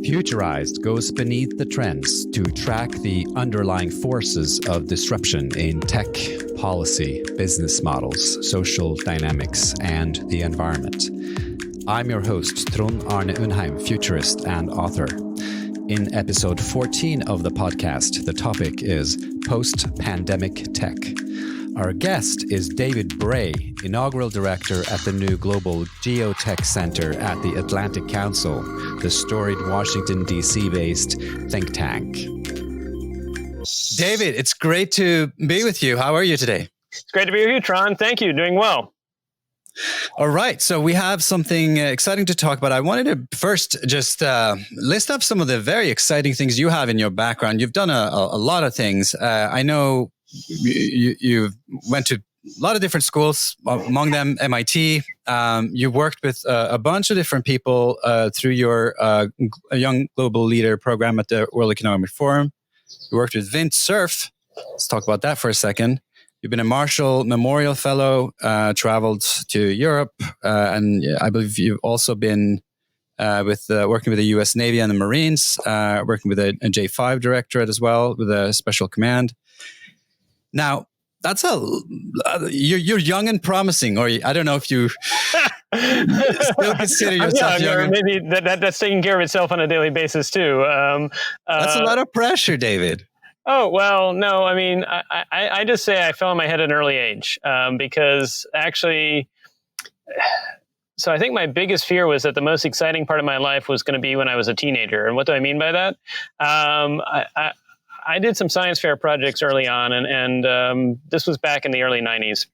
Futurized goes beneath the trends to track the underlying forces of disruption in tech, policy, business models, social dynamics, and the environment. I'm your host, Trond Arne Undheim, futurist and author. In episode 14 of the podcast, the topic is post-pandemic tech. Our guest is David Bray, Inaugural Director at the new global GeoTech Center at the Atlantic Council, the storied Washington, D.C.-based think tank. David, it's great to be with you. How are you today? It's great to be with you, Trond. Thank you. Doing well. All right. So we have something exciting to talk about. I wanted to first just list up some of the very exciting things you have in your background. You've done a lot of things. I know you went to a lot of different schools, among them MIT. You worked with a bunch of different people through your Young Global Leader program at the World Economic Forum. You worked with Vint Cerf. Let's talk about that for a second. You've been a Marshall Memorial Fellow, traveled to Europe, and I believe you've also been working with the U.S. Navy and the Marines, working with a J5 directorate as well, with a special command. Now, that's you're young and promising, or I don't know if you still consider yourself young. Or maybe that's taking care of itself on a daily basis too. That's a lot of pressure, David. Oh, well, no, I mean, I just say I fell on my head at an early age because actually, so I think my biggest fear was that the most exciting part of my life was going to be when I was a teenager. And what do I mean by that? I did some science fair projects early on, and this was back in the early 90s.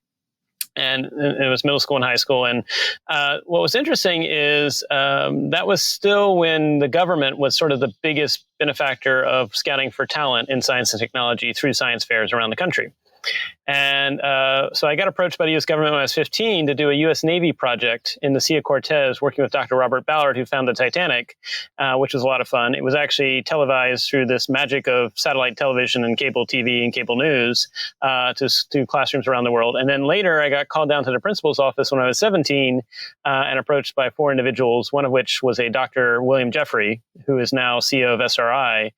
And it was middle school and high school. And what was interesting is that was still when the government was sort of the biggest benefactor of scouting for talent in science and technology through science fairs around the country. And so I got approached by the U.S. government when I was 15 to do a U.S. Navy project in the Sea of Cortez, working with Dr. Robert Ballard, who found the Titanic, which was a lot of fun. It was actually televised through this magic of satellite television and cable TV and cable news to classrooms around the world. And then later I got called down to the principal's office when I was 17 and approached by four individuals, one of which was a Dr. William Jeffrey, who is now CEO of SRI,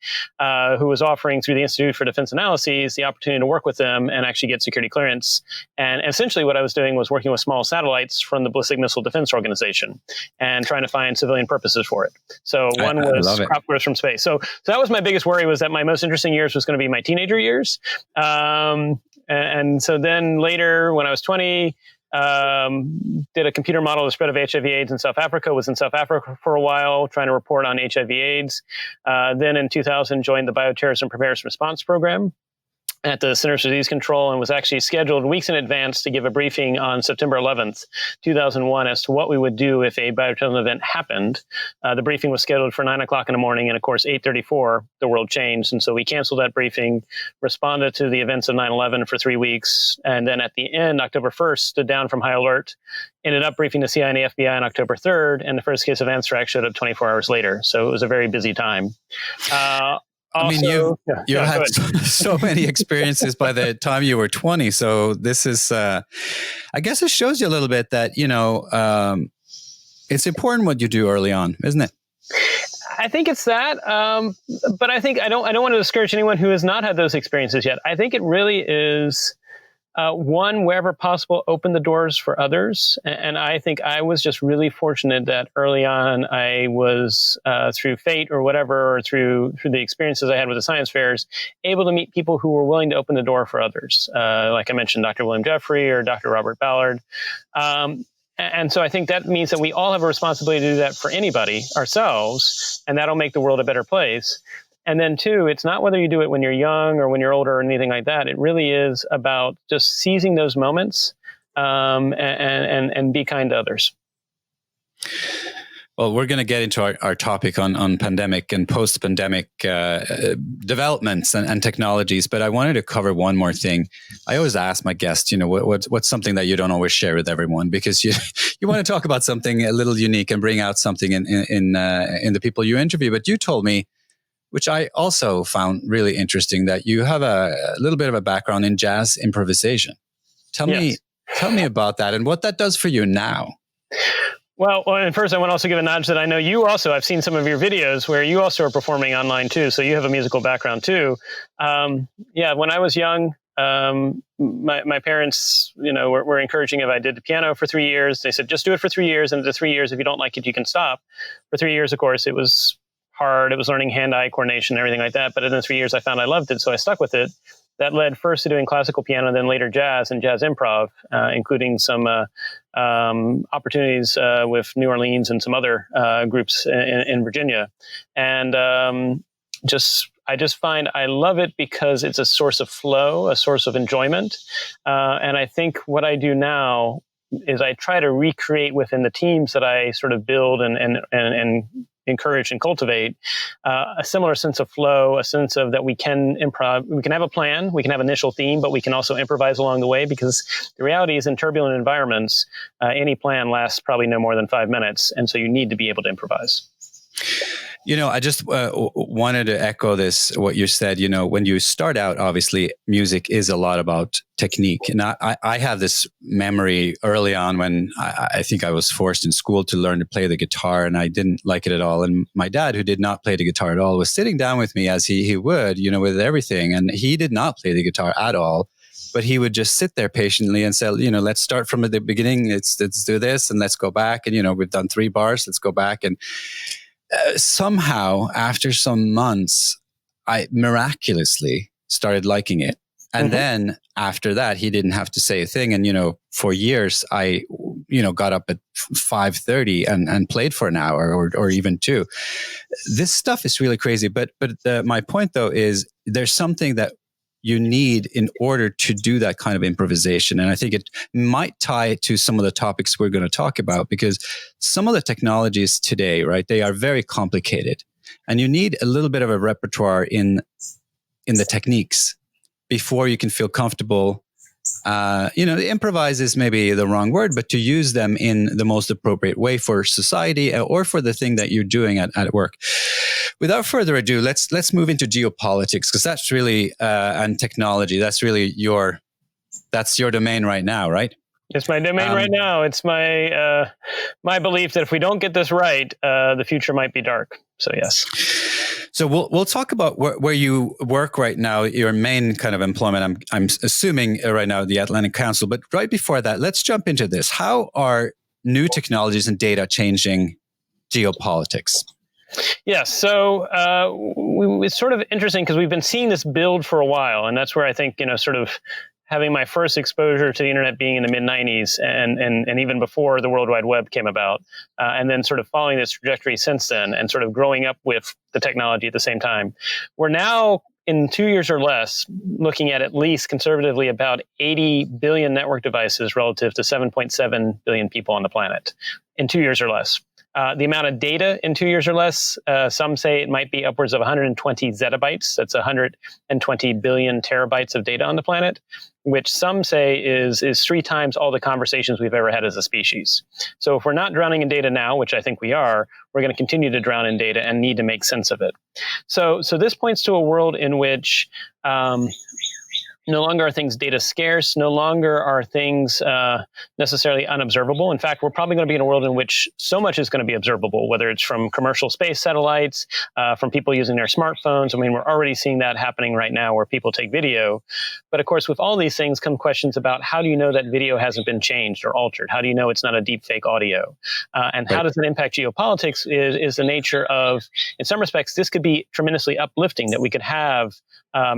who was offering through the Institute for Defense Analyses the opportunity to work with them and actually get security clearance. And essentially what I was doing was working with small satellites from the Ballistic Missile Defense Organization and trying to find civilian purposes for it. So one was crop growth from space. So that was my biggest worry, was that my most interesting years was going to be my teenager years. And so then later when I was 20, did a computer model of the spread of HIV/AIDS in South Africa, was in South Africa for a while trying to report on HIV/AIDS. Then in 2000 joined the Bioterrorism Preparedness Response Program at the Centers for Disease Control, and was actually scheduled weeks in advance to give a briefing on September 11th, 2001, as to what we would do if a bioterrorism event happened. The briefing was scheduled for 9 o'clock in the morning, and of course, 8:34, the world changed. And so we canceled that briefing, responded to the events of 9/11 for 3 weeks, and then at the end, October 1st, stood down from high alert, ended up briefing the CIA and the FBI on October 3rd, and the first case of Anthrax showed up 24 hours later. So it was a very busy time. Also, you had so many experiences by the time you were 20. So this is, I guess it shows you a little bit that, it's important what you do early on, isn't it? I think it's that. But I think I don't want to discourage anyone who has not had those experiences yet. I think it really is one, wherever possible, open the doors for others. And I think I was just really fortunate that early on I was, through fate or whatever, or through the experiences I had with the science fairs, able to meet people who were willing to open the door for others. Like I mentioned, Dr. William Jeffrey or Dr. Robert Ballard. And so I think that means that we all have a responsibility to do that for anybody, ourselves, and that'll make the world a better place. And then two, it's not whether you do it when you're young or when you're older or anything like that. It really is about just seizing those moments and be kind to others. Well, we're going to get into our topic on pandemic and post-pandemic developments and technologies, but I wanted to cover one more thing. I always ask my guests, what's something that you don't always share with everyone, because you want to talk about something a little unique and bring out something in the people you interview. But you told me, which I also found really interesting, that you have a little bit of a background in jazz improvisation. Tell me about that and what that does for you now. Well, and first I want to also give a nod that I know you also, I've seen some of your videos where you also are performing online too. So you have a musical background too. Yeah, when I was young, my parents, were encouraging if I did the piano for 3 years. They said, just do it for 3 years. And after 3 years, if you don't like it, you can stop. For 3 years, of course, it was hard. It was learning hand-eye coordination and everything like that. But in the 3 years, I found I loved it. So I stuck with it. That led first to doing classical piano, then later jazz and jazz improv, including some opportunities with New Orleans and some other groups in Virginia. And I just find I love it because it's a source of flow, a source of enjoyment. And I think what I do now is I try to recreate within the teams that I sort of build and encourage and cultivate a similar sense of flow, a sense of that we can improv. We can have a plan, we can have an initial theme, but we can also improvise along the way, because the reality is in turbulent environments, any plan lasts probably no more than 5 minutes. And so you need to be able to improvise. I just wanted to echo what you said. When you start out, obviously, music is a lot about technique. And I have this memory early on when I think I was forced in school to learn to play the guitar, and I didn't like it at all. And my dad, who did not play the guitar at all, was sitting down with me as he would, with everything. And he did not play the guitar at all. But he would just sit there patiently and say, let's start from the beginning. Let's do this and let's go back. And, we've done 3 bars. Let's go back. And somehow, after some months, I miraculously started liking it. And then after that, he didn't have to say a thing. And, for years, I, got up at 5:30 and played for an hour or even 2. This stuff is really crazy. But my point, though, is there's something that you need in order to do that kind of improvisation. And I think it might tie to some of the topics we're going to talk about, because some of the technologies today, right, they are very complicated, and you need a little bit of a repertoire in the techniques before you can feel comfortable. Improvise is maybe the wrong word, but to use them in the most appropriate way for society or for the thing that you're doing at work. Without further ado, let's move into geopolitics, because that's really and technology. That's really your domain right now, right? It's my domain right now. It's my my belief that if we don't get this right, the future might be dark. So yes. So we'll talk about where you work right now, your main kind of employment. I'm assuming right now the Atlantic Council, but right before that, let's jump into this. How are new technologies and data changing geopolitics? Yes. So it's sort of interesting because we've been seeing this build for a while, and that's where I think sort of having my first exposure to the internet being in the mid-90s and even before the World Wide Web came about, and then sort of following this trajectory since then and sort of growing up with the technology at the same time. We're now, in 2 years or less, looking at least conservatively about 80 billion network devices relative to 7.7 billion people on the planet in 2 years or less. The amount of data in 2 years or less, some say it might be upwards of 120 zettabytes. That's 120 billion terabytes of data on the planet, which some say is 3 times all the conversations we've ever had as a species. So if we're not drowning in data now, which I think we are, we're going to continue to drown in data and need to make sense of it. So this points to a world in which no longer are things data scarce, no longer are things necessarily unobservable. In fact, we're probably going to be in a world in which so much is going to be observable, whether it's from commercial space satellites, from people using their smartphones. I mean, we're already seeing that happening right now where people take video. But of course, with all these things come questions about how do you know that video hasn't been changed or altered? How do you know it's not a deep fake audio? And how does it impact geopolitics is the nature of, in some respects, this could be tremendously uplifting, that we could have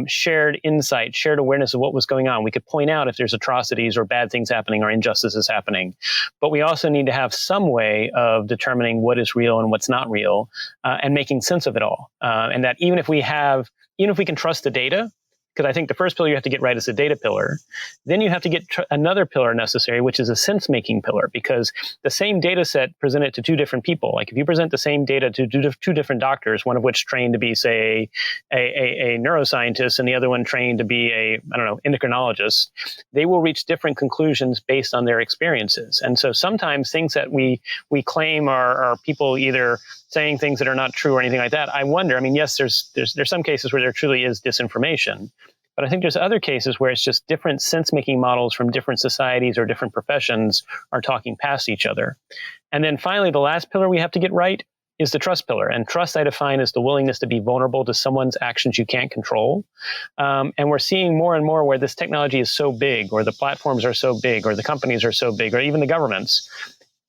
shared insight, shared awareness of what was going on. We could point out if there's atrocities or bad things happening or injustices happening. But we also need to have some way of determining what is real and what's not real, and making sense of it all. And that even if we can trust the data, because I think the first pillar you have to get right is the data pillar. Then you have to get another pillar necessary, which is a sense-making pillar, because the same data set presented to 2 different people, like if you present the same data to 2 different doctors, one of which trained to be, say, a neuroscientist and the other one trained to be endocrinologist, they will reach different conclusions based on their experiences. And so sometimes things that we claim are people either saying things that are not true or anything like that. I wonder, yes, there's some cases where there truly is disinformation, but I think there's other cases where it's just different sense-making models from different societies or different professions are talking past each other. And then finally, the last pillar we have to get right is the trust pillar. And trust I define as the willingness to be vulnerable to someone's actions you can't control. And we're seeing more and more where this technology is so big, or the platforms are so big, or the companies are so big, or even the governments,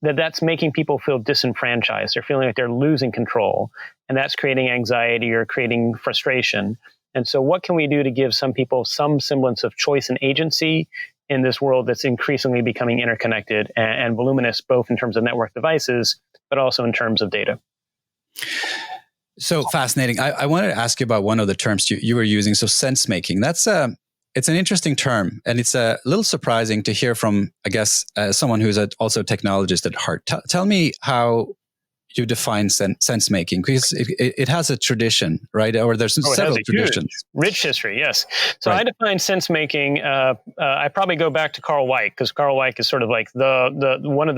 that's making people feel disenfranchised. They're feeling like they're losing control. And that's creating anxiety or creating frustration. And so what can we do to give some people some semblance of choice and agency in this world that's increasingly becoming interconnected and voluminous, both in terms of network devices, but also in terms of data? So fascinating. I wanted to ask you about one of the terms you were using. So sense making. That's it's an interesting term, and it's a little surprising to hear from, I guess, someone who's also a technologist at heart. Tell me how you define sense making, because it has a tradition, right? Or there's several traditions. Rich history, yes. So right. I define sense making. I probably go back to Carl Weick, because Carl Weick is sort of like the one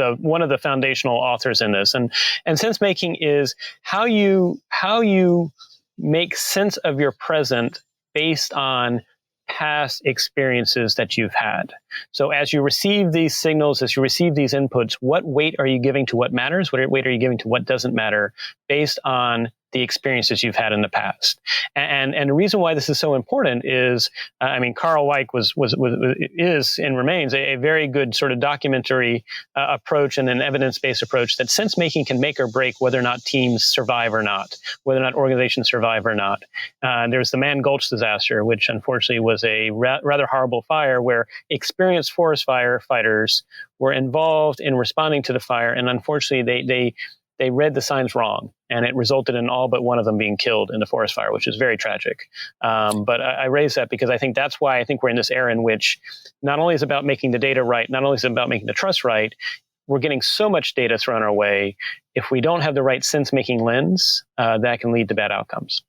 of the foundational authors in this. And sense making is how you make sense of your present based on past experiences that you've had. So as you receive these signals, as you receive these inputs, what weight are you giving to what matters? What weight are you giving to what doesn't matter based on the experiences you've had in the past? And the reason why this is so important is, Carl Weick is and remains a very good sort of documentary approach and an evidence-based approach that sense making can make or break whether or not teams survive or not, whether or not organizations survive or not. There's the Mann Gulch disaster, which unfortunately was a rather horrible fire where experienced forest firefighters were involved in responding to the fire, and unfortunately they read the signs wrong, and it resulted in all but one of them being killed in the forest fire, which is very tragic. But I raise that because I think that's why I think we're in this era in which not only is it about making the data right, not only is it about making the trust right, we're getting so much data thrown our way. If we don't have the right sense-making lens, that can lead to bad outcomes.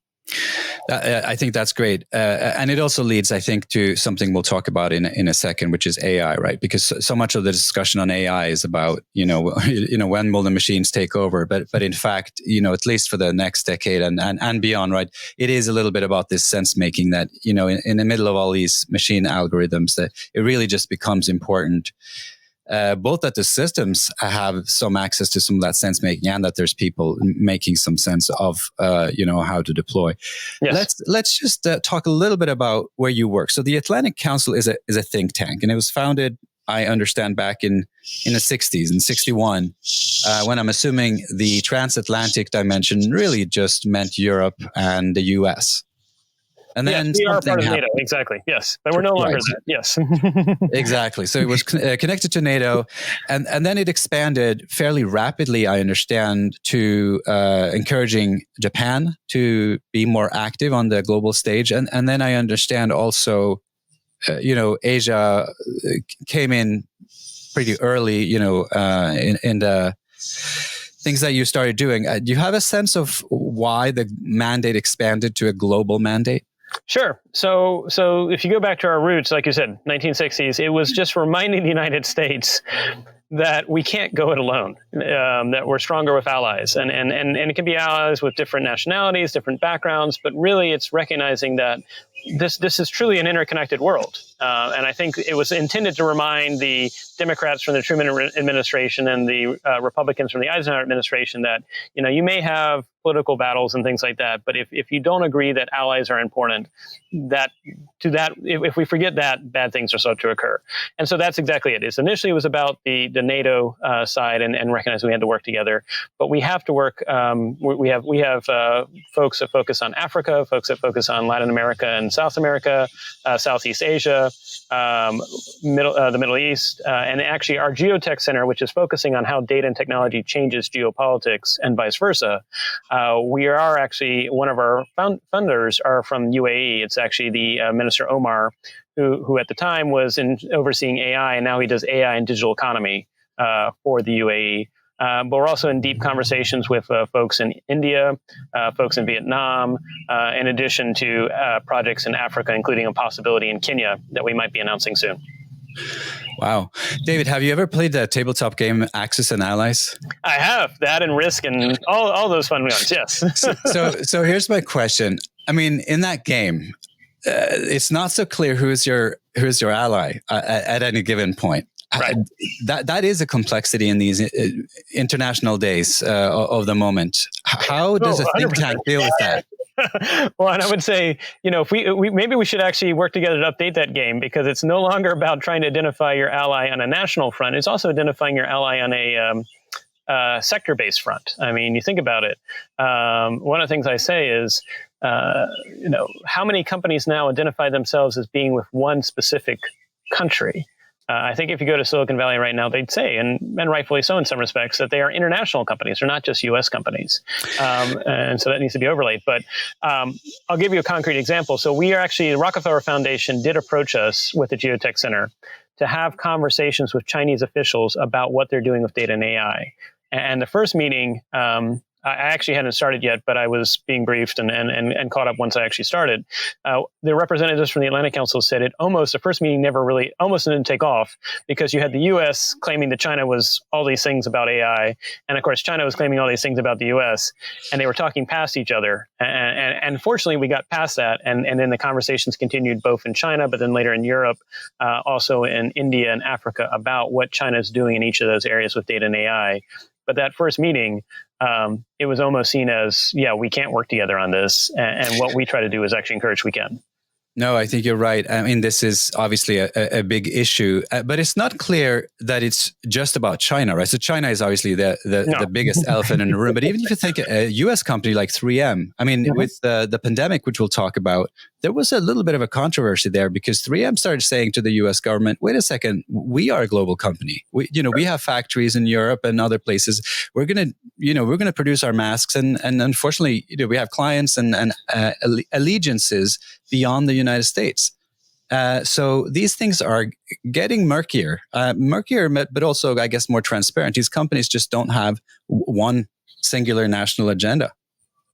I think that's great. And it also leads, I think, to something we'll talk about in a second, which is AI, right? Because so much of the discussion on AI is about, when will the machines take over? But in fact, at least for the next decade and beyond, right? It is a little bit about this sense making that, in the middle of all these machine algorithms, that it really just becomes important. Both that the systems have some access to some of that sense making, and that there's people making some sense of, how to deploy. Yes. Let's just talk a little bit about where you work. So the Atlantic Council is a think tank, and it was founded, I understand, back in the 60s, in 61, when I'm assuming the transatlantic dimension really just meant Europe and the US. And then we are part of NATO, exactly. Yes, but we're no longer that. Yes, exactly. So it was connected to NATO, and then it expanded fairly rapidly. I understand, to encouraging Japan to be more active on the global stage, and then I understand also, Asia came in pretty early. In the things that you started doing. Do you have a sense of why the mandate expanded to a global mandate? Sure. So if you go back to our roots, like you said, 1960s, it was just reminding the United States that we can't go it alone, that we're stronger with allies. And it can be allies with different nationalities, different backgrounds, but really it's recognizing that this is truly an interconnected world. And I think it was intended to remind the Democrats from the Truman administration and the Republicans from the Eisenhower administration that, you may have political battles and things like that, but if you don't agree that allies are important, if we forget that, bad things are sure to occur. And so that's exactly it. Initially, it was about the NATO side and recognizing we had to work together, but we have to work. We have folks that focus on Africa, folks that focus on Latin America and South America, Southeast Asia, the Middle East, and actually our GeoTech Center, which is focusing on how data and technology changes geopolitics and vice versa. We are actually, one of our funders are from UAE. It's actually the Minister Omar, who at the time was overseeing AI, and now he does AI and digital economy for the UAE. But we're also in deep conversations with folks in India, folks in Vietnam, in addition to projects in Africa, including a possibility in Kenya that we might be announcing soon. Wow. David, have you ever played the tabletop game Axis and Allies? I have. That and Risk and all those fun ones, yes. So here's my question. I mean, in that game, it's not so clear who's your ally at any given point. Right. That is a complexity in these international days of the moment. How does a think tank deal with that? Well, and I would say, if we maybe we should actually work together to update that game, because it's no longer about trying to identify your ally on a national front. It's also identifying your ally on a sector-based front. I mean, you think about it. One of the things I say is, how many companies now identify themselves as being with one specific country? I think if you go to Silicon Valley right now, they'd say, and rightfully so in some respects, that they are international companies. They're not just U.S. companies. And so that needs to be overlaid. But I'll give you a concrete example. So we are actually, the Rockefeller Foundation did approach us with the GeoTech Center to have conversations with Chinese officials about what they're doing with data and AI. And the first meeting, I actually hadn't started yet, but I was being briefed and caught up once I actually started. The representatives from the Atlantic Council said the first meeting almost didn't take off, because you had the U.S. claiming that China was all these things about AI. And of course, China was claiming all these things about the U.S. and they were talking past each other. And fortunately, we got past that. And then the conversations continued both in China, but then later in Europe, also in India and Africa, about what China is doing in each of those areas with data and AI. But that first meeting, it was almost seen as, we can't work together on this. And what we try to do is actually encourage we can. No, I think you're right. I mean, this is obviously a big issue, but it's not clear that it's just about China, right? So China is obviously the biggest elephant in the room. But even if you think a U.S. company like 3M, I mean, with the pandemic, which we'll talk about, there was a little bit of a controversy there, because 3M started saying to the U.S. government, wait a second, we are a global company. We have factories in Europe and other places. We're going to produce our masks. And unfortunately, we have clients and allegiances beyond the United States. So these things are getting murkier, but also, I guess, more transparent. These companies just don't have one singular national agenda.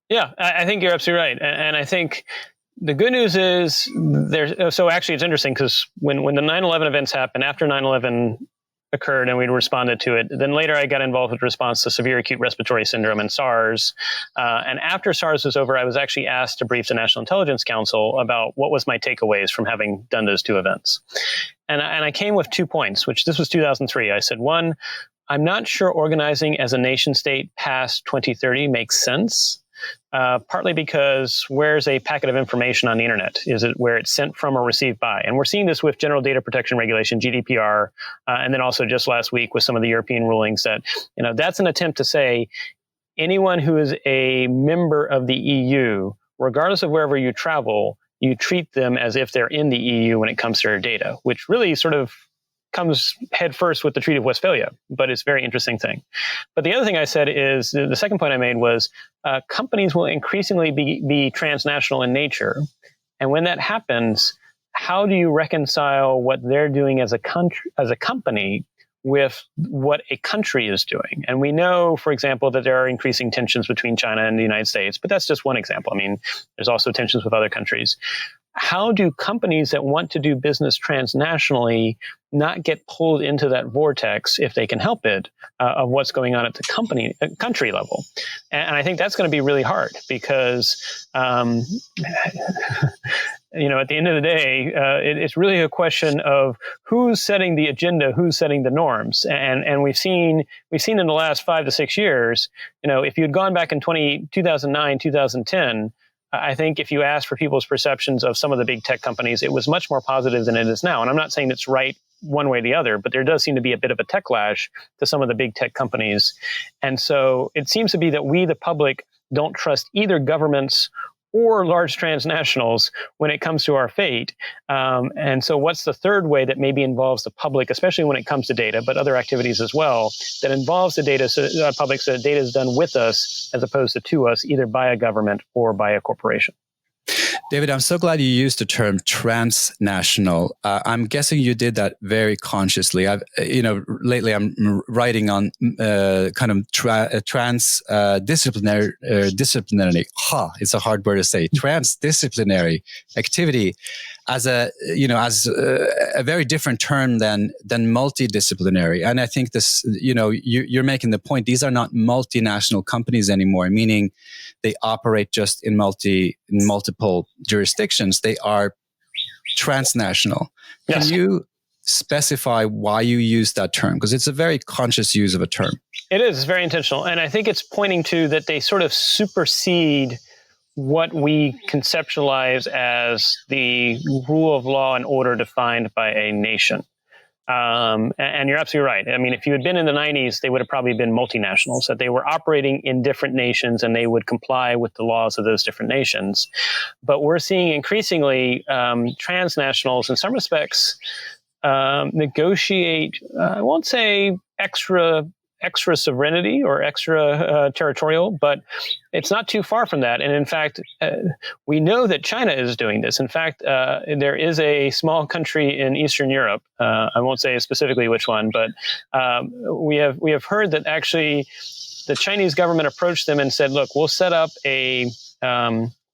Yeah, I think you're absolutely right. And I think the good news is so actually it's interesting, because when the 9/11 events happened, after 9/11 occurred and we responded to it, then later I got involved with response to severe acute respiratory syndrome and SARS. And after SARS was over, I was actually asked to brief the National Intelligence Council about what was my takeaways from having done those two events. And I came with 2 points, which this was 2003. I said, one, I'm not sure organizing as a nation state past 2030 makes sense. Partly because where's a packet of information on the internet? Is it where it's sent from or received by? And we're seeing this with General Data Protection Regulation, GDPR, and then also just last week with some of the European rulings that, that's an attempt to say anyone who is a member of the EU, regardless of wherever you travel, you treat them as if they're in the EU when it comes to their data, which really sort of comes head first with the Treaty of Westphalia, but it's a very interesting thing. But the other thing I said is, the second point I made was, companies will increasingly be transnational in nature. And when that happens, how do you reconcile what they're doing as a company with what a country is doing? And we know, for example, that there are increasing tensions between China and the United States, but that's just one example. I mean, there's also tensions with other countries. How do companies that want to do business transnationally not get pulled into that vortex, if they can help it, of what's going on at the country level? And I think that's going to be really hard, because, at the end of the day, it's really a question of who's setting the agenda, who's setting the norms. And we've seen in the last 5 to 6 years, if you had gone back in 2009, 2010, I think if you ask for people's perceptions of some of the big tech companies, it was much more positive than it is now. And I'm not saying it's right one way or the other, but there does seem to be a bit of a techlash to some of the big tech companies. And so it seems to be that we, the public, don't trust either governments or large transnationals when it comes to our fate. And so what's the third way that maybe involves the public, especially when it comes to data, but other activities as well, that involves the data, public, so the data is done with us as opposed to us, either by a government or by a corporation? David, I'm so glad you used the term transnational. I'm guessing you did that very consciously. Lately I'm writing on kind of transdisciplinary, it's a hard word to say, transdisciplinary activity as a very different term than multidisciplinary. And I think this, you're making the point, these are not multinational companies anymore, meaning they operate just in multiple jurisdictions. They are transnational. Yes. Can you specify why you use that term? Because it's a very conscious use of a term. It is. It's very intentional. And I think it's pointing to that they sort of supersede what we conceptualize as the rule of law and order defined by a nation. And you're absolutely right. I mean, if you had been in the 90s, they would have probably been multinationals, that they were operating in different nations and they would comply with the laws of those different nations. But we're seeing increasingly transnationals, in some respects, negotiate, I won't say extra sovereignty or extra territorial, but it's not too far from that. And in fact, we know that China is doing this. In fact, there is a small country in Eastern Europe. I won't say specifically which one, but we have heard that actually the Chinese government approached them and said, "Look, we'll set up a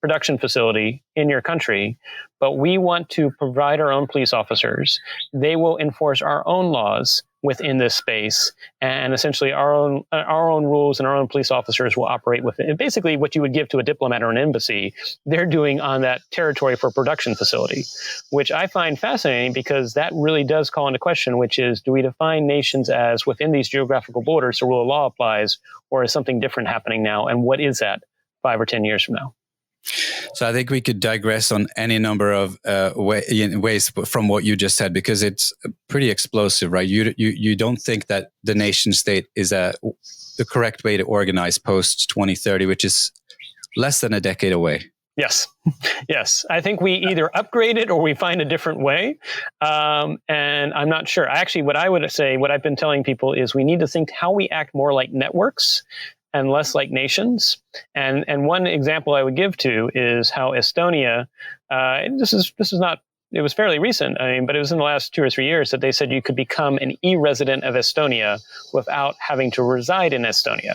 production facility in your country, but we want to provide our own police officers. They will enforce our own laws within this space, and essentially our own rules and our own police officers will operate within it." Basically, what you would give to a diplomat or an embassy, they're doing on that territory for a production facility, which I find fascinating because that really does call into question, which is, do we define nations as within these geographical borders, the rule of law applies, or is something different happening now? And what is that 5 or 10 years from now? So I think we could digress on any number of ways from what you just said, because it's pretty explosive, right? You don't think that the nation state is the correct way to organize post 2030, which is less than a decade away. Yes. Yes. I think we either upgrade it or we find a different way. And I'm not sure. Actually, what I would say, what I've been telling people is we need to think how we act more like networks and less like nations. And one example I would give to is how Estonia, this is not, it was fairly recent, but it was in the last 2 or 3 years that they said you could become an e-resident of Estonia without having to reside in Estonia.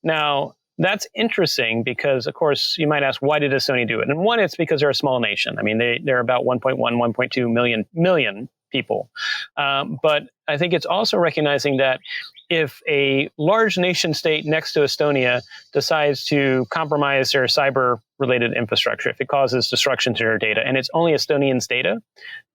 Now, that's interesting because, of course, you might ask, why did Estonia do it? And one, it's because they're a small nation. I mean, they're about 1.1, 1.2 million people. But I think it's also recognizing that if a large nation state next to Estonia decides to compromise their cyber-related infrastructure, if it causes destruction to their data, and it's only Estonians' data,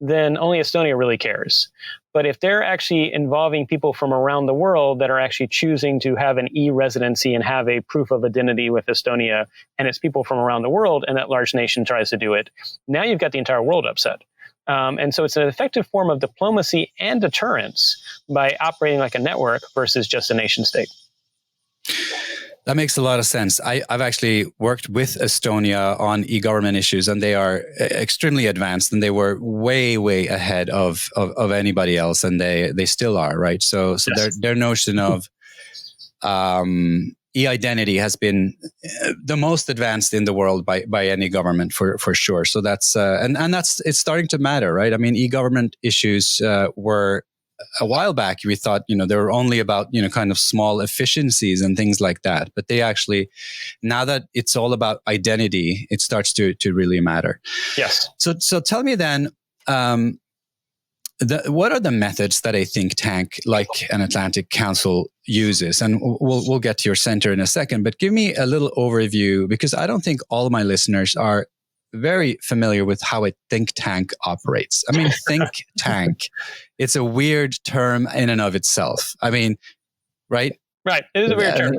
then only Estonia really cares. But if they're actually involving people from around the world that are actually choosing to have an e-residency and have a proof of identity with Estonia, and it's people from around the world, and that large nation tries to do it, now you've got the entire world upset. And so it's an effective form of diplomacy and deterrence by operating like a network versus just a nation state. That makes a lot of sense. I've actually worked with Estonia on e-government issues, and they are extremely advanced, and they were way, way ahead of anybody else, and they still are, right? So yes. Their notion of e-identity has been the most advanced in the world by any government for sure. So that's it's starting to matter, right? I mean, e-government issues were a while back. We thought, they were only about, kind of small efficiencies and things like that. But they actually, now that it's all about identity, it starts to really matter. Yes. So tell me then, what are the methods that a think tank like an Atlantic Council uses? And we'll get to your center in a second, but give me a little overview, because I don't think all of my listeners are very familiar with how a think tank operates. I mean, think tank, it's a weird term in and of itself. I mean, right? Right. It is a weird term.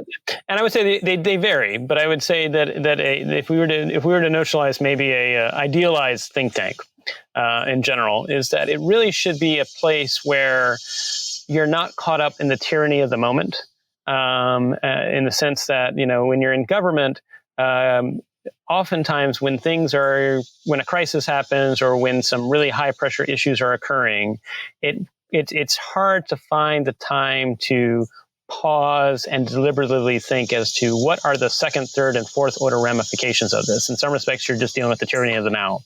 And I would say they vary, but I would say that if we were to notionalize maybe a idealized think tank, in general, is that it really should be a place where you're not caught up in the tyranny of the moment, in the sense that, when you're in government, oftentimes when a crisis happens or when some really high pressure issues are occurring, it's hard to find the time to pause and deliberately think as to what are the second, third, and fourth order ramifications of this. In some respects, you're just dealing with the tyranny of the now.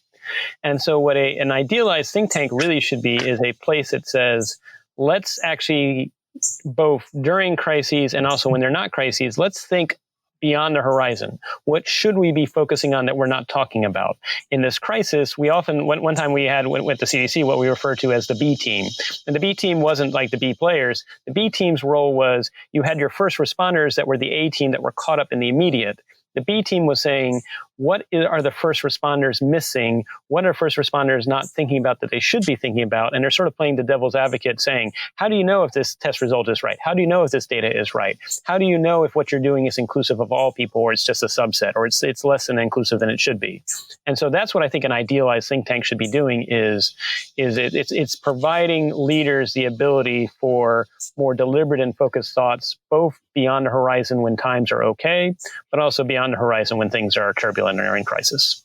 And so what an idealized think tank really should be is a place that says, let's actually, both during crises and also when they're not crises, let's think beyond the horizon. What should we be focusing on that we're not talking about? In this crisis, we often, one time we had with the CDC, what we refer to as the B team. And the B team wasn't like the B players. The B team's role was you had your first responders that were the A team that were caught up in the immediate. The B team was saying, are the first responders missing? What are first responders not thinking about that they should be thinking about? And they're sort of playing the devil's advocate, saying, how do you know if this test result is right? How do you know if this data is right? How do you know if what you're doing is inclusive of all people, or it's just a subset, or it's less than inclusive than it should be? And so that's what I think an idealized think tank should be doing it's providing leaders the ability for more deliberate and focused thoughts, both beyond the horizon when times are okay, but also beyond the horizon when things are turbulent or in crisis.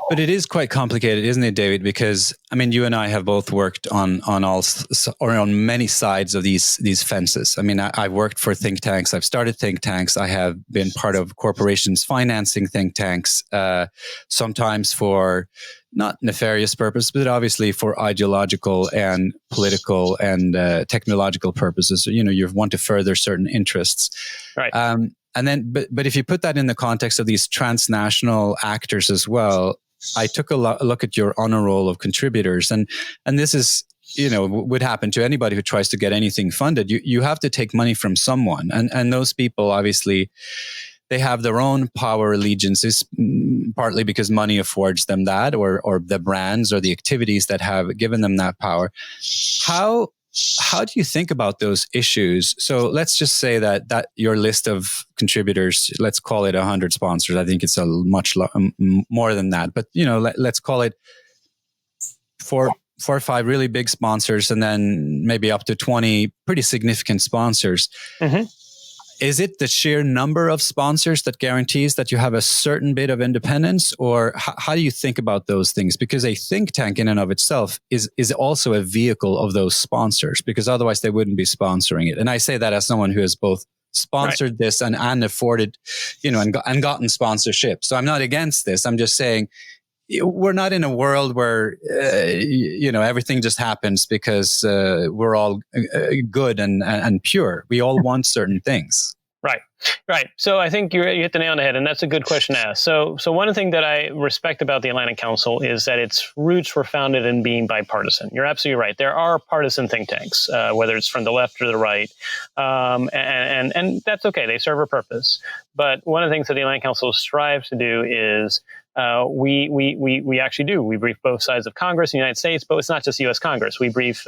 But it is quite complicated, isn't it, David? Because I mean, you and I have both worked on many sides of these fences. I mean, I've worked for think tanks. I've started think tanks. I have been part of corporations financing think tanks, sometimes for not nefarious purpose, but obviously for ideological and political and technological purposes. You know, you want to further certain interests, right? And then, but if you put that in the context of these transnational actors as well, I took a look at your honor roll of contributors, and this is, you know, would happen to anybody who tries to get anything funded. You have to take money from someone, and those people obviously, they have their own power allegiances, partly because money affords them that, or the brands or the activities that have given them that power. How do you think about those issues? So let's just say that your list of contributors, let's call it 100 sponsors. I think it's a much more than that, but you know, let's call it four or five really big sponsors, and then maybe up to 20 pretty significant sponsors. Mm-hmm. Is it the sheer number of sponsors that guarantees that you have a certain bit of independence, or how do you think about those things? Because a think tank in and of itself is also a vehicle of those sponsors, because otherwise they wouldn't be sponsoring it. And I say that as someone who has both sponsored this and afforded, you know, and gotten sponsorship. So I'm not against this. I'm just saying we're not in a world where, you know, everything just happens because we're all good and pure. We all want certain things. Right. So I think you hit the nail on the head, and that's a good question to ask. So one thing that I respect about the Atlantic Council is that its roots were founded in being bipartisan. You're absolutely right. There are partisan think tanks, whether it's from the left or the right, and that's okay. They serve a purpose. But one of the things that the Atlantic Council strives to do is we actually do. We brief both sides of Congress in the United States, but it's not just U.S. Congress. We brief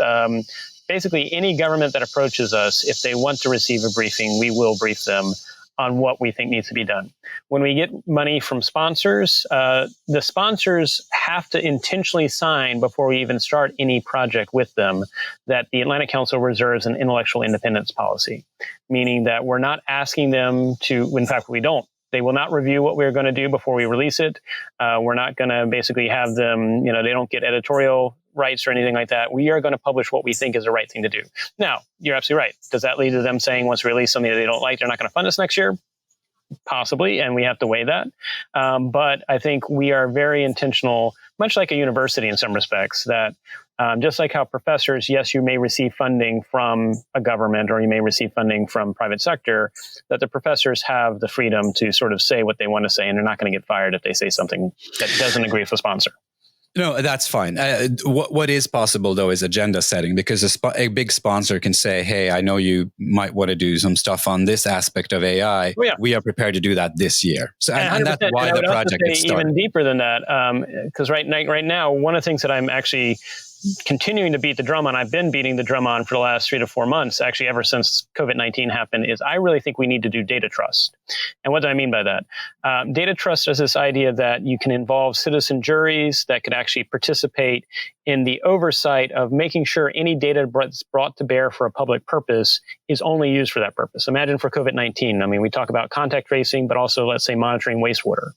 basically any government that approaches us. If they want to receive a briefing, we will brief them on what we think needs to be done. When we get money from sponsors, the sponsors have to intentionally sign before we even start any project with them that the Atlantic Council reserves an intellectual independence policy, meaning that we're not asking them to, in fact, we don't. They will not review what we're going to do before we release it. We're not going to basically have them, you know, they don't get editorial rights or anything like that. We are going to publish what we think is the right thing to do. Now, you're absolutely right. Does that lead to them saying once we release something that they don't like, they're not going to fund us next year? Possibly, and we have to weigh that. But I think we are very intentional, much like a university in some respects, that just like how professors, yes, you may receive funding from a government or you may receive funding from private sector, that the professors have the freedom to sort of say what they want to say, and they're not going to get fired if they say something that doesn't agree with the sponsor. No, that's fine. What is possible, though, is agenda setting, because a big sponsor can say, hey, I know you might want to do some stuff on this aspect of AI. Oh, yeah. We are prepared to do that this year. So, and that's why the project gets started. Even deeper than that, because right now, one of the things that I'm actually continuing to beat the drum on, I've been beating the drum on for the last 3 to 4 months, actually ever since COVID-19 happened, is I really think we need to do data trust. And what do I mean by that? Data trust is this idea that you can involve citizen juries that could actually participate in the oversight of making sure any data that's brought to bear for a public purpose is only used for that purpose. Imagine for COVID-19, I mean, we talk about contact tracing, but also, let's say, monitoring wastewater.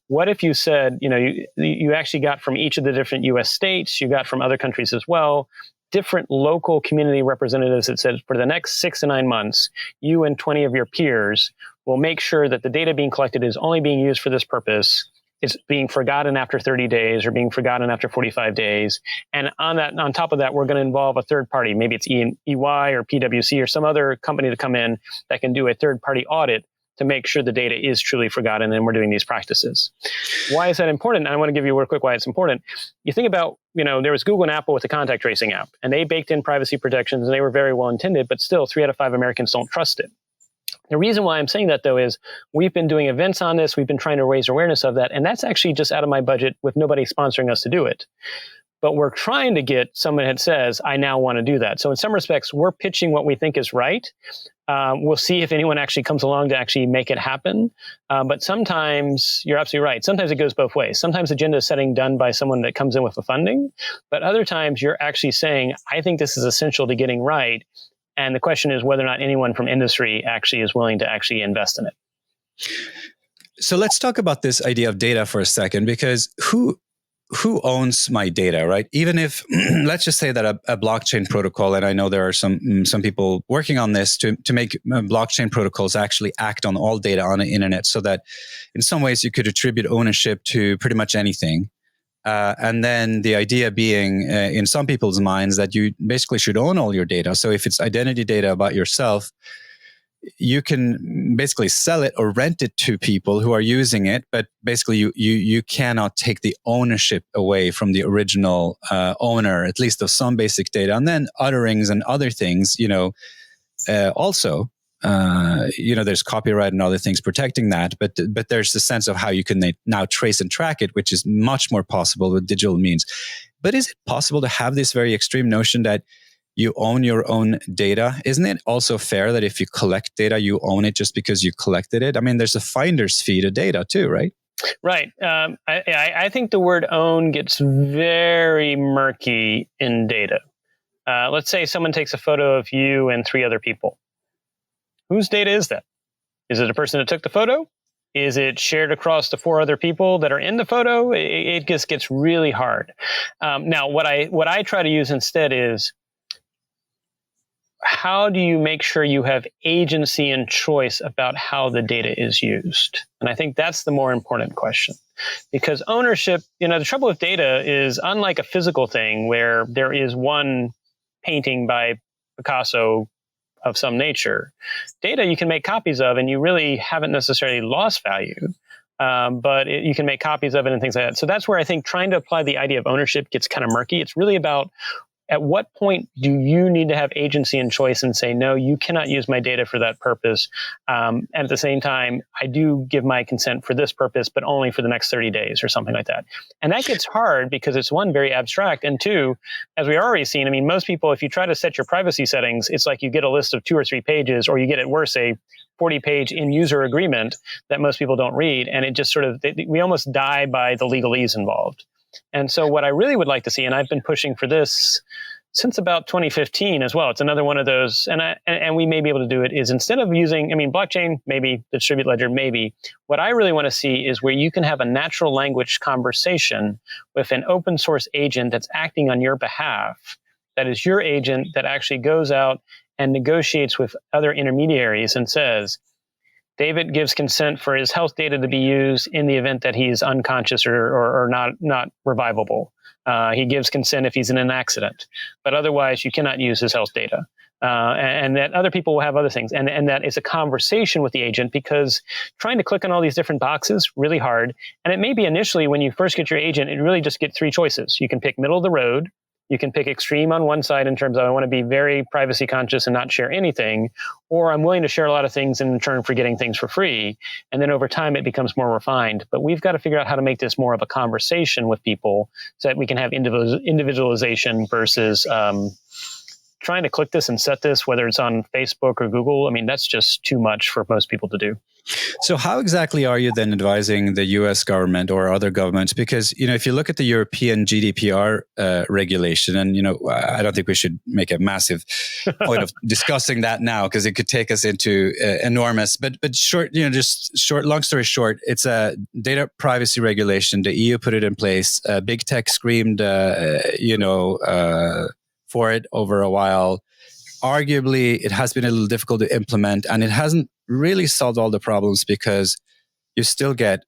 What if you said, you know, you actually got from each of the different U.S. states, you got from other countries as well, different local community representatives that said for the next 6 to 9 months, you and 20 of your peers will make sure that the data being collected is only being used for this purpose. It's being forgotten after 30 days or being forgotten after 45 days. And on top of that, we're going to involve a third party. Maybe it's EY or PwC or some other company to come in that can do a third party audit to make sure the data is truly forgotten and we're doing these practices. Why is that important? I want to give you a quick why it's important. You think about, you know, there was Google and Apple with the contact tracing app, and they baked in privacy protections and they were very well intended, but still 3 out of 5 Americans don't trust it. The reason why I'm saying that, though, is we've been doing events on this. We've been trying to raise awareness of that. And that's actually just out of my budget with nobody sponsoring us to do it. But we're trying to get someone that says, I now want to do that. So in some respects, we're pitching what we think is right. We'll see if anyone actually comes along to actually make it happen. But sometimes, you're absolutely right. Sometimes it goes both ways. Sometimes agenda setting done by someone that comes in with the funding. But other times you're actually saying, I think this is essential to getting right. And the question is whether or not anyone from industry actually is willing to actually invest in it. So let's talk about this idea of data for a second, because who owns my data, right? Even if, let's just say that a blockchain protocol, and I know there are some people working on this to make blockchain protocols actually act on all data on the internet, so that in some ways you could attribute ownership to pretty much anything. And then the idea being in some people's minds that you basically should own all your data. So if it's identity data about yourself, you can basically sell it or rent it to people who are using it, but basically you cannot take the ownership away from the original owner, at least of some basic data. And then utterings and other things, also, there's copyright and other things protecting that, but there's the sense of how you can now trace and track it, which is much more possible with digital means. But is it possible to have this very extreme notion that you own your own data? Isn't it also fair that if you collect data, you own it just because you collected it? I mean, there's a finder's fee to data too, right? Right. I think the word own gets very murky in data. Let's say someone takes a photo of you and 3 other people. Whose data is that? Is it a person that took the photo? Is it shared across the 4 other people that are in the photo? It just gets really hard. Now, what I try to use instead is, how do you make sure you have agency and choice about how the data is used? And I think that's the more important question. Because ownership, the trouble with data is, unlike a physical thing where there is one painting by Picasso of some nature, data you can make copies of, and you really haven't necessarily lost value. But you can make copies of it and things like that. So that's where I think trying to apply the idea of ownership gets kind of murky. It's really about, at what point do you need to have agency and choice and say, no, you cannot use my data for that purpose. And at the same time, I do give my consent for this purpose, but only for the next 30 days or something like that. And that gets hard because it's, one, very abstract. And 2, as we've already seen, I mean, most people, if you try to set your privacy settings, it's like you get a list of 2 or 3 pages, or you get, at worst, a 40-page in-user agreement that most people don't read. And it just we almost die by the legalese involved. And so what I really would like to see, and I've been pushing for this since about 2015 as well, it's another one of those, and we may be able to do it, is instead of using, blockchain, maybe, distributed ledger, maybe, what I really want to see is where you can have a natural language conversation with an open source agent that's acting on your behalf, that is your agent that actually goes out and negotiates with other intermediaries and says, David gives consent for his health data to be used in the event that he's unconscious or not revivable. He gives consent if he's in an accident, but otherwise you cannot use his health data. And that other people will have other things. And that is a conversation with the agent, because trying to click on all these different boxes, really hard. And it may be initially, when you first get your agent, it really just get 3 choices. You can pick middle of the road. You can pick extreme on one side in terms of, I want to be very privacy conscious and not share anything, or I'm willing to share a lot of things in return for getting things for free. And then over time, it becomes more refined. But we've got to figure out how to make this more of a conversation with people so that we can have individualization versus trying to click this and set this, whether it's on Facebook or Google. That's just too much for most people to do. So how exactly are you then advising the US government or other governments? Because, if you look at the European GDPR regulation, and, I don't think we should make a massive point of discussing that now, because it could take us into enormous, but short, long story short, it's a data privacy regulation. The EU put it in place. Big tech screamed, for it over a while. Arguably, it has been a little difficult to implement, and it hasn't really solved all the problems, because you still get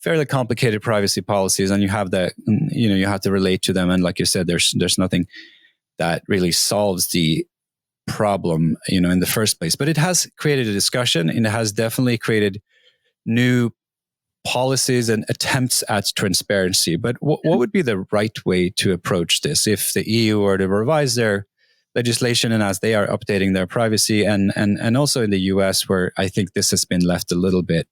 fairly complicated privacy policies, and you have you have to relate to them. And like you said, there's nothing that really solves the problem, in the first place. But it has created a discussion, and it has definitely created new policies and attempts at transparency. But what would be the right way to approach this if the EU were to revise their legislation and as they are updating their privacy, and also in the US, where I think this has been left a little bit,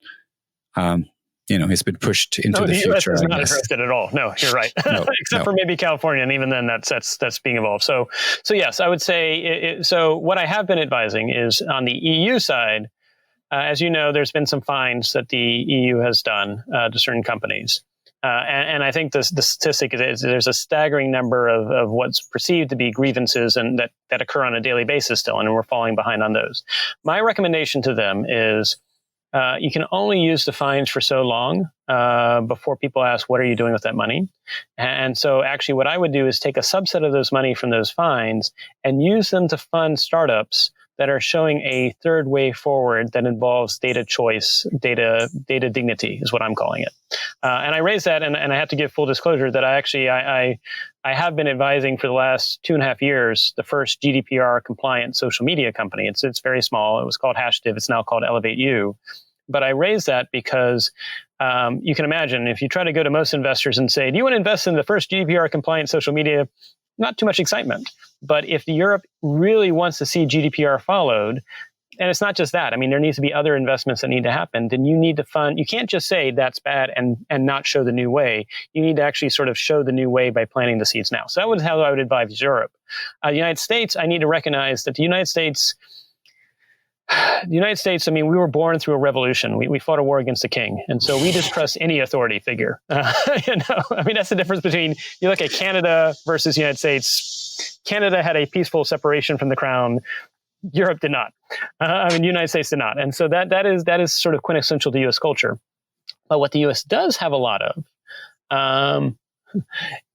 it's been pushed into the future. US is not addressed it at all. No, you're right. Except for maybe California, and even then that's being evolved. So yes, I would say. So what I have been advising is on the EU side. As you know, there's been some fines that the EU has done to certain companies. And I think the statistic is there's a staggering number of what's perceived to be grievances and that occur on a daily basis still, and we're falling behind on those. My recommendation to them is you can only use the fines for so long before people ask, what are you doing with that money? And so actually what I would do is take a subset of those money from those fines and use them to fund startups that are showing a third way forward that involves data choice, data dignity is what I'm calling it. And I raise that, and I have to give full disclosure that I have been advising for the last 2.5 years the first GDPR compliant social media company. It's very small. It was called Hashdiv. It's now called Elevate You. But I raise that because you can imagine if you try to go to most investors and say, do you want to invest in the first GDPR compliant social media? Not too much excitement. But if Europe really wants to see GDPR followed, and it's not just that, I mean, there needs to be other investments that need to happen, then you need to fund, you can't just say that's bad and not show the new way. You need to actually sort of show the new way by planting the seeds now. So that was how I would advise Europe. The United States, I need to recognize that the United States, I mean, we were born through a revolution. We fought a war against the king. And so we distrust any authority figure. I mean, that's the difference between, you look at Canada versus the United States. Canada had a peaceful separation from the crown. Europe did not. The United States did not. And so that is sort of quintessential to U.S. culture. But what the U.S. does have a lot of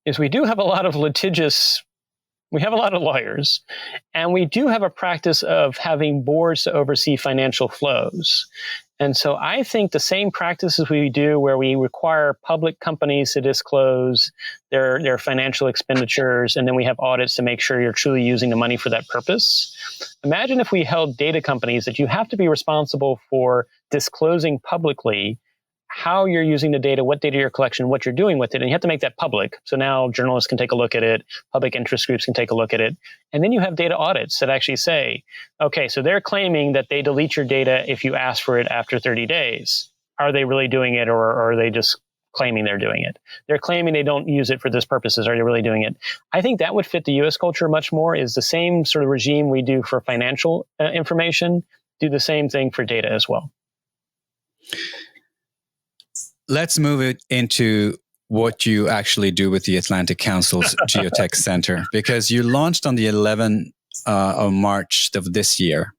is we do have a lot of litigious. We have a lot of lawyers, and we do have a practice of having boards to oversee financial flows. And so I think the same practices we do where we require public companies to disclose their financial expenditures, and then we have audits to make sure you're truly using the money for that purpose. Imagine if we held data companies that you have to be responsible for disclosing publicly how you're using the data, what data you're collecting, what you're doing with it, and you have to make that public. So now journalists can take a look at it, public interest groups can take a look at it, and then you have data audits that actually say, okay, so they're claiming that they delete your data if you ask for it after 30 days. Are they really doing it, or are they just claiming they're doing it? They're claiming they don't use it for this purposes. Are they really doing it? I think that would fit the U.S. culture much more, is the same sort of regime we do for financial information, do the same thing for data as well. Let's move it into what you actually do with the Atlantic Council's GeoTech Center, because you launched on the 11th of March of this year.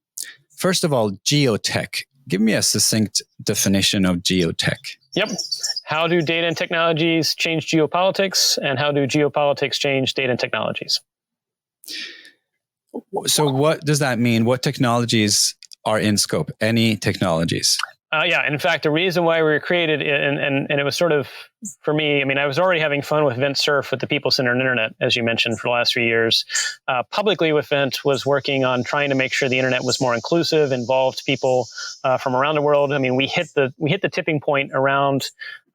First of all, geotech. Give me a succinct definition of geotech. Yep. How do data and technologies change geopolitics, and how do geopolitics change data and technologies? So what does that mean? What technologies are in scope? Any technologies? Yeah. In fact, the reason why we were created, and it was sort of, for me, I mean, I was already having fun with Vint Cerf with the people-centered internet, as you mentioned, for the last 3 years. Publicly with Vint was working on trying to make sure the internet was more inclusive, involved people from around the world. I mean, we hit the tipping point around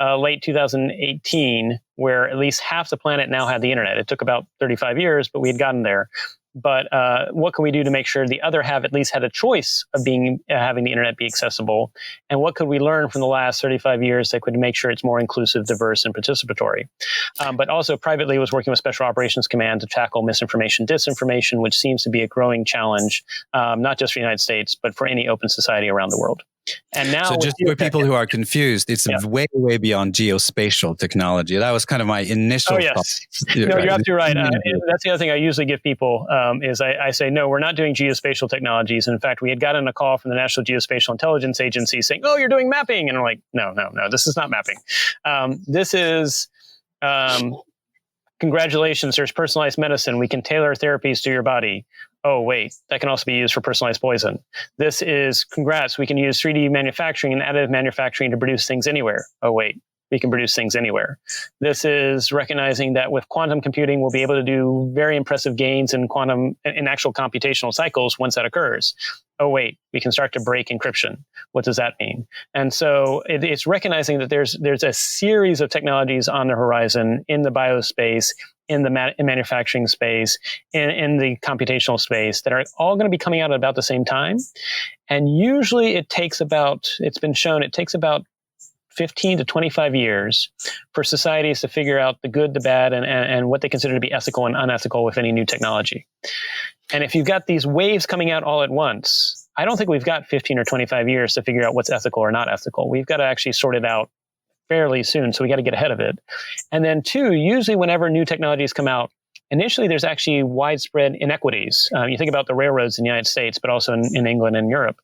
late 2018, where at least half the planet now had the internet. It took about 35 years, but we had gotten there. But what can we do to make sure the other half at least had a choice of having the internet be accessible? And what could we learn from the last 35 years that could make sure it's more inclusive, diverse, and participatory? But also privately was working with Special Operations Command to tackle misinformation, disinformation, which seems to be a growing challenge, not just for the United States, but for any open society around the world. And now, so just for people who are confused, it's way, way beyond geospatial technology. That was kind of my initial thought. No, you're absolutely right. That's the other thing I usually give people is I say, no, we're not doing geospatial technologies. And in fact, we had gotten a call from the National Geospatial Intelligence Agency saying, oh, you're doing mapping. And I'm like, no, this is not mapping. This is... congratulations, there's personalized medicine. We can tailor therapies to your body. Oh, wait, that can also be used for personalized poison. This is, congrats, we can use 3D manufacturing and additive manufacturing to produce things anywhere. Oh, wait, we can produce things anywhere. This is recognizing that with quantum computing, we'll be able to do very impressive gains in actual computational cycles once that occurs. Oh, wait, we can start to break encryption. What does that mean? And so it's recognizing that there's a series of technologies on the horizon in the biospace, in the manufacturing space, in the computational space that are all going to be coming out at about the same time. And usually it's been shown it takes about 15 to 25 years for societies to figure out the good, the bad, and what they consider to be ethical and unethical with any new technology. And if you've got these waves coming out all at once, I don't think we've got 15 or 25 years to figure out what's ethical or not ethical. We've got to actually sort it out fairly soon, so we got to get ahead of it. And then two, usually whenever new technologies come out, initially there's actually widespread inequities. You think about the railroads in the United States, but also in England and Europe.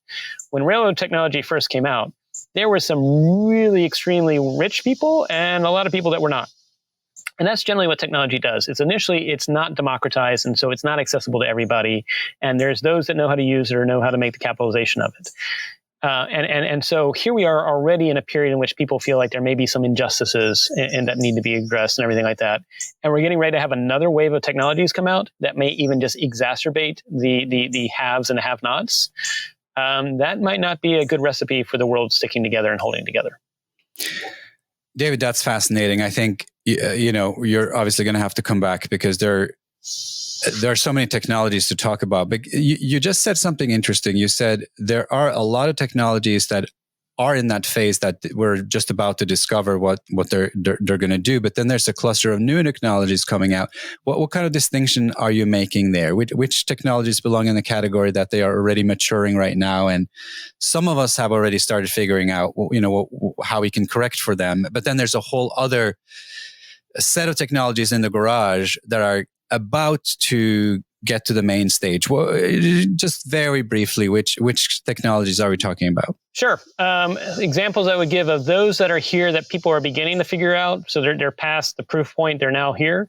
When railroad technology first came out, there were some really extremely rich people and a lot of people that were not. And that's generally what technology does. It's not democratized, and so it's not accessible to everybody. And there's those that know how to use it or know how to make the capitalization of it. And so here we are already in a period in which people feel like there may be some injustices and that need to be addressed and everything like that. And we're getting ready to have another wave of technologies come out that may even just exacerbate the haves and the have-nots. That might not be a good recipe for the world sticking together and holding together. David, that's fascinating. I think, you're obviously going to have to come back because there are so many technologies to talk about. But you just said something interesting. You said there are a lot of technologies that are in that phase that we're just about to discover what they're going to do. But then there's a cluster of new technologies coming out. What kind of distinction are you making there? Which technologies belong in the category that they are already maturing right now? And some of us have already started figuring out, how we can correct for them. But then there's a whole other set of technologies in the garage that are about to get to the main stage. Well, just very briefly, which technologies are we talking about? Sure. Examples I would give of those that are here that people are beginning to figure out. So they're past the proof point. They're now here.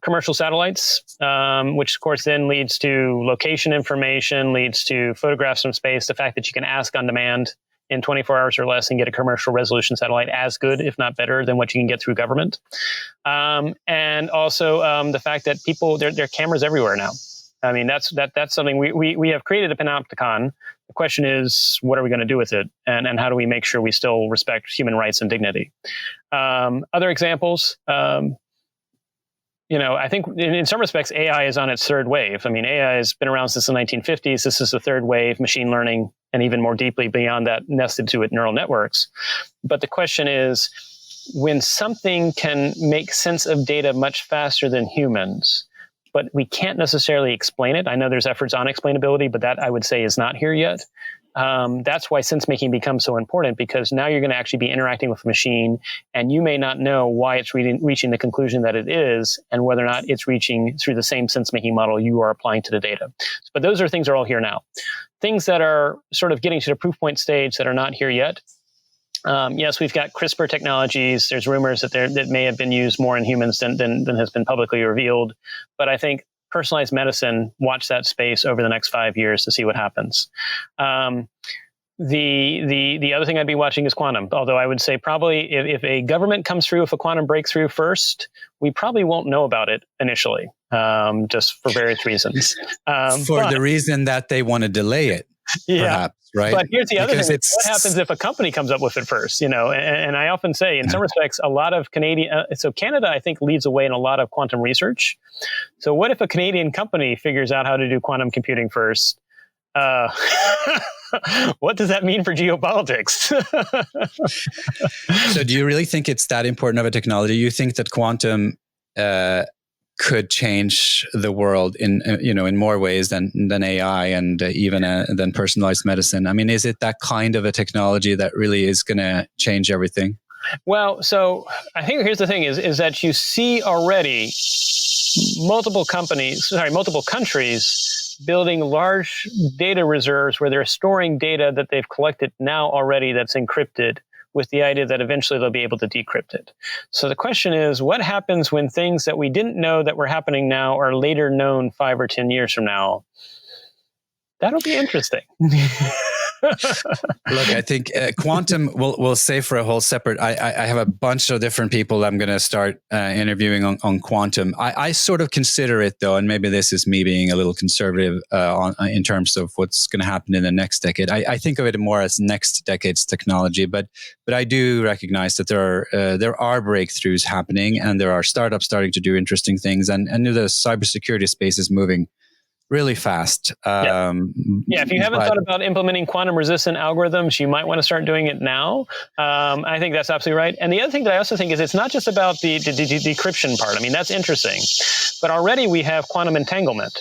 Commercial satellites, which of course then leads to location information, leads to photographs from space. The fact that you can ask on demand in 24 hours or less and get a commercial resolution satellite as good, if not better, than what you can get through government. And also the fact that people, there are cameras everywhere now. I mean, that's something we have created a panopticon. The question is, what are we going to do with it? And how do we make sure we still respect human rights and dignity? Other examples, I think in some respects, AI is on its third wave. I mean, AI has been around since the 1950s. This is the third wave, machine learning, and even more deeply beyond that, nested to it, neural networks. But the question is, when something can make sense of data much faster than humans, but we can't necessarily explain it. I know there's efforts on explainability, but that I would say is not here yet. That's why sense making becomes so important, because now you're going to actually be interacting with a machine and you may not know why it's reaching the conclusion that it is and whether or not it's reaching through the same sense making model you are applying to the data. But those are things that are all here now. Things that are sort of getting to the proof point stage that are not here yet. Yes, we've got CRISPR technologies. There's rumors that may have been used more in humans than has been publicly revealed. But I think personalized medicine, watch that space over the next 5 years to see what happens. The other thing I'd be watching is quantum. Although I would say probably if a government comes through with a quantum breakthrough first, we probably won't know about it initially, just for various reasons. The reason that they want to delay it, perhaps. Right. But here's the other thing. What happens if a company comes up with it first? And I often say, in some respects, a lot of Canadian, so Canada, I think, leads the way in a lot of quantum research. So what if a Canadian company figures out how to do quantum computing first? What does that mean for geopolitics? So do you really think it's that important of a technology? You think that quantum could change the world in more ways than AI and even than personalized medicine? I mean, is it that kind of a technology that really is going to change everything? Well, so I think here's the thing is that you see already multiple countries building large data reserves where they're storing data that they've collected now already that's encrypted, with the idea that eventually they'll be able to decrypt it. So the question is, what happens when things that we didn't know that were happening now are later known 5 or 10 years from now? That'll be interesting. Look, I think quantum, we'll say for a whole separate, I have a bunch of different people I'm going to start interviewing on quantum. I sort of consider it though, and maybe this is me being a little conservative in terms of what's going to happen in the next decade. I think of it more as next decade's technology, but I do recognize that there are breakthroughs happening, and there are startups starting to do interesting things, and the cybersecurity space is moving really fast. If you haven't thought about implementing quantum resistant algorithms, you might want to start doing it now. I think that's absolutely right. And the other thing that I also think is it's not just about the decryption part. I mean, that's interesting. But already we have quantum entanglement.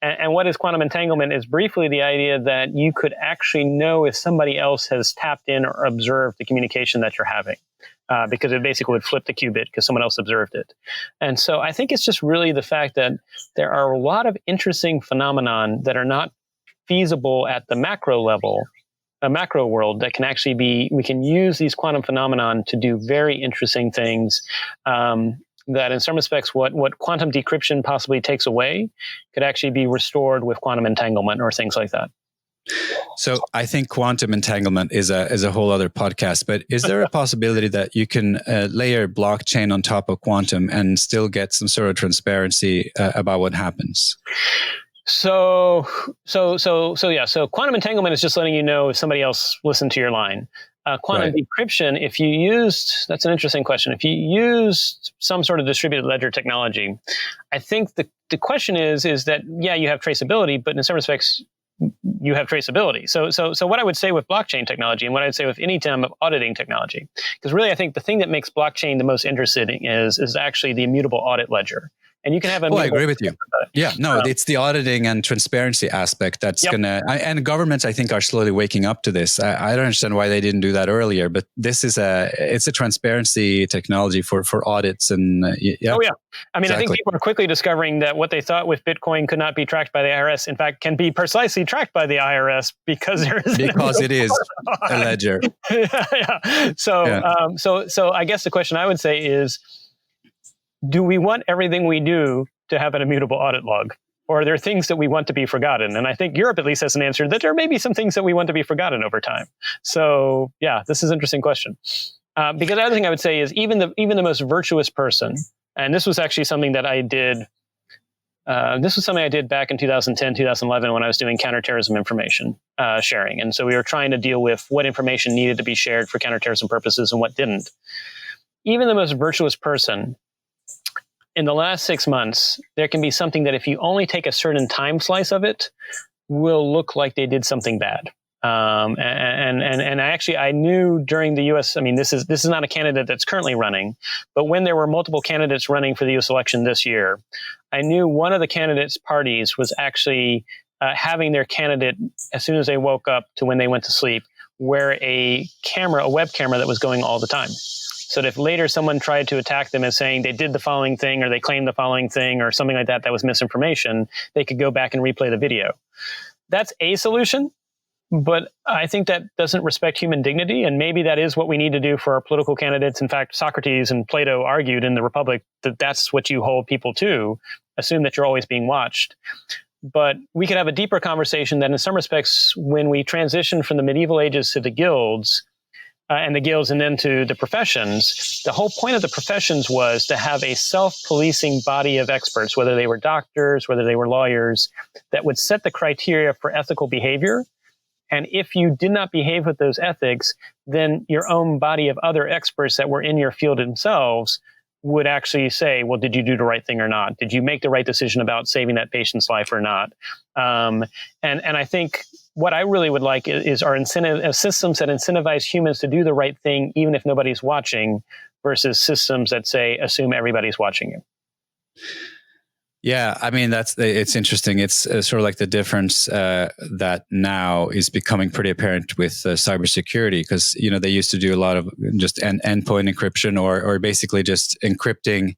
And what is quantum entanglement is briefly the idea that you could actually know if somebody else has tapped in or observed the communication that you're having. Because it basically would flip the qubit because someone else observed it. And so I think it's just really the fact that there are a lot of interesting phenomenon that are not feasible at the macro level, a macro world that can actually be, we can use these quantum phenomenon to do very interesting things that in some respects what quantum decryption possibly takes away could actually be restored with quantum entanglement or things like that. So I think quantum entanglement is a whole other podcast, but is there a possibility that you can layer blockchain on top of quantum and still get some sort of transparency about what happens? So quantum entanglement is just letting you know if somebody else listened to your line. Quantum decryption, if you used, that's an interesting question. If you used some sort of distributed ledger technology, I think the question is that, yeah, you have traceability, but in some respects, you have traceability. So what I would say with blockchain technology and what I would say with any type of auditing technology, because really I think the thing that makes blockchain the most interesting is actually the immutable audit ledger. And you can have I agree with you. Yeah, no, it's the auditing and transparency aspect that's and governments, I think, are slowly waking up to this. I don't understand why they didn't do that earlier, but this is it's a transparency technology for audits and yeah. Oh yeah, I mean, exactly. I think people are quickly discovering that what they thought with Bitcoin could not be tracked by the IRS, in fact, can be precisely tracked by the IRS because it is a ledger. Yeah. So I guess the question I would say is, do we want everything we do to have an immutable audit log? Or are there things that we want to be forgotten? And I think Europe at least has an answer that there may be some things that we want to be forgotten over time. So yeah, this is an interesting question. Because the other thing I would say is even the most virtuous person, and this was actually something that I did, back in 2010, 2011 when I was doing counterterrorism information sharing. And so we were trying to deal with what information needed to be shared for counterterrorism purposes and what didn't. Even the most virtuous person, in the last 6 months, there can be something that if you only take a certain time slice of it, will look like they did something bad. And I knew during the U.S. I mean, this is not a candidate that's currently running, but when there were multiple candidates running for the U.S. election this year, I knew one of the candidates' parties was actually having their candidate, as soon as they woke up to when they went to sleep, wear a web camera that was going all the time. So that if later someone tried to attack them as saying they did the following thing or they claimed the following thing or something like that was misinformation, they could go back and replay the video. That's a solution, but I think that doesn't respect human dignity, and maybe that is what we need to do for our political candidates. In fact, Socrates and Plato argued in the Republic that that's what you hold people to, assume that you're always being watched. But we could have a deeper conversation that in some respects, when we transition from the medieval ages to the guilds, and then to the professions, the whole point of the professions was to have a self-policing body of experts, whether they were doctors, whether they were lawyers, that would set the criteria for ethical behavior. And if you did not behave with those ethics, then your own body of other experts that were in your field themselves would actually say, well, did you do the right thing or not? Did you make the right decision about saving that patient's life or not? And I think what I really would like is systems that incentivize humans to do the right thing, even if nobody's watching, versus systems that say, assume everybody's watching you. Yeah, I mean, it's interesting. It's sort of like the difference that now is becoming pretty apparent with cybersecurity, because, they used to do a lot of just endpoint encryption or basically just encrypting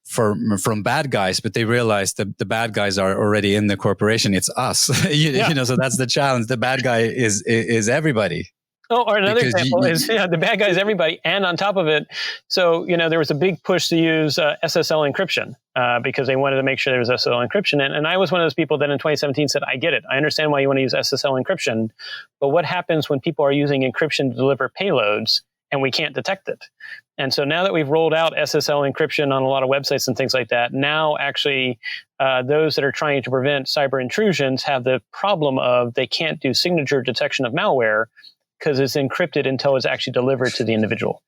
from bad guys, but they realized that the bad guys are already in the corporation. It's us, so that's the challenge. The bad guy is everybody. Oh, or another Because example is the bad guys, everybody. And on top of it, so, there was a big push to use SSL encryption because they wanted to make sure there was SSL encryption. And I was one of those people that in 2017 said, I get it. I understand why you want to use SSL encryption. But what happens when people are using encryption to deliver payloads and we can't detect it? And so now that we've rolled out SSL encryption on a lot of websites and things like that, now actually those that are trying to prevent cyber intrusions have the problem of they can't do signature detection of malware because it's encrypted until it's actually delivered to the individual.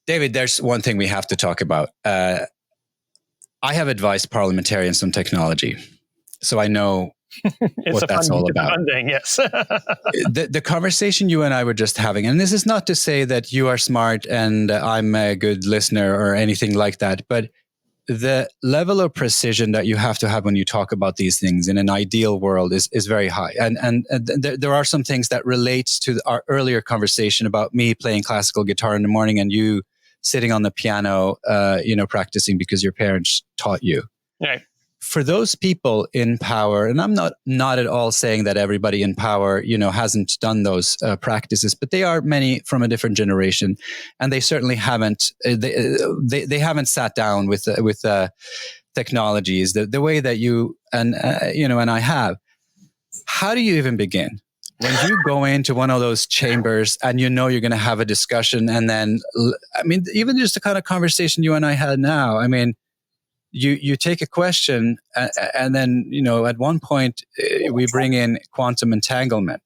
David, there's one thing we have to talk about. I have advised parliamentarians on technology, so I know what that's all about. It's a fun thing, yes. The conversation you and I were just having, and this is not to say that you are smart and I'm a good listener or anything like that, but the level of precision that you have to have when you talk about these things in an ideal world is very high. And there are some things that relates to our earlier conversation about me playing classical guitar in the morning and you sitting on the piano, practicing because your parents taught you. Right. For those people in power, and I'm not at all saying that everybody in power, hasn't done those practices, but they are many from a different generation, and they certainly haven't. They haven't sat down with technologies the way that you and I have. How do you even begin? When you go into one of those chambers and you're going to have a discussion, and then, even just the kind of conversation you and I had now, you take a question and then, at one point we bring in quantum entanglement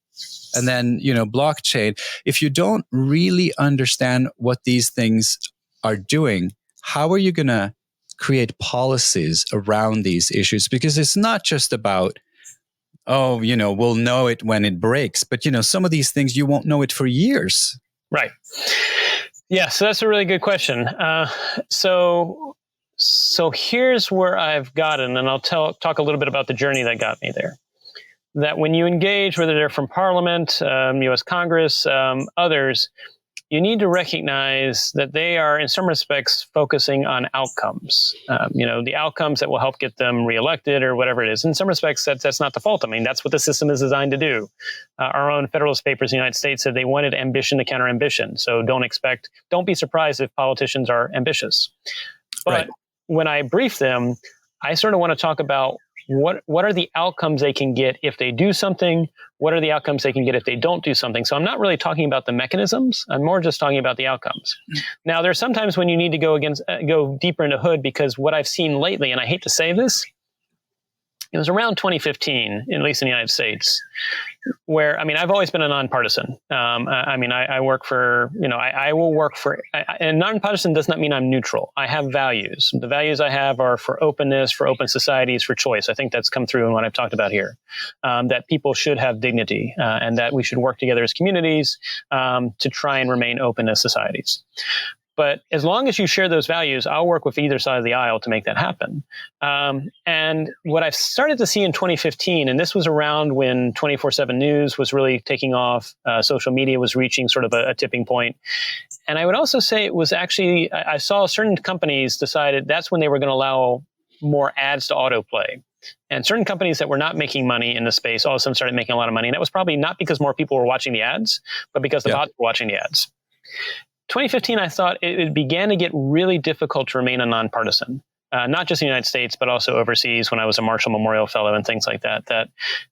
and then, blockchain. If you don't really understand what these things are doing, how are you going to create policies around these issues? Because it's not just about, we'll know it when it breaks, but, some of these things you won't know it for years. Right. Yeah. So that's a really good question. So here's where I've gotten, and I'll talk a little bit about the journey that got me there. That when you engage, whether they're from Parliament, U.S. Congress, others, you need to recognize that they are, in some respects, focusing on outcomes. The outcomes that will help get them reelected or whatever it is. In some respects, that's not the fault. That's what the system is designed to do. Our own Federalist Papers in the United States said they wanted ambition to counter ambition. So don't be surprised if politicians are ambitious. But right. When I brief them, I sort of want to talk about what are the outcomes they can get if they do something? What are the outcomes they can get if they don't do something? So I'm not really talking about the mechanisms. I'm more just talking about the outcomes. Now, there's sometimes when you need to go deeper into hood, because what I've seen lately, and I hate to say this, it was around 2015, at least in the United States, where, I've always been a nonpartisan. I work for, I will work for, and nonpartisan does not mean I'm neutral. I have values. The values I have are for openness, for open societies, for choice. I think that's come through in what I've talked about here, that people should have dignity and that we should work together as communities to try and remain open as societies. But as long as you share those values, I'll work with either side of the aisle to make that happen. And what I've started to see in 2015, and this was around when 24/7 News was really taking off, social media was reaching sort of a tipping point. And I would also say it was actually, I saw certain companies decided that's when they were going to allow more ads to autoplay. And certain companies that were not making money in the space all of a sudden started making a lot of money. And that was probably not because more people were watching the ads, but because the bots were watching the ads. 2015, I thought it began to get really difficult to remain a nonpartisan, not just in the United States, but also overseas when I was a Marshall Memorial Fellow and things like that,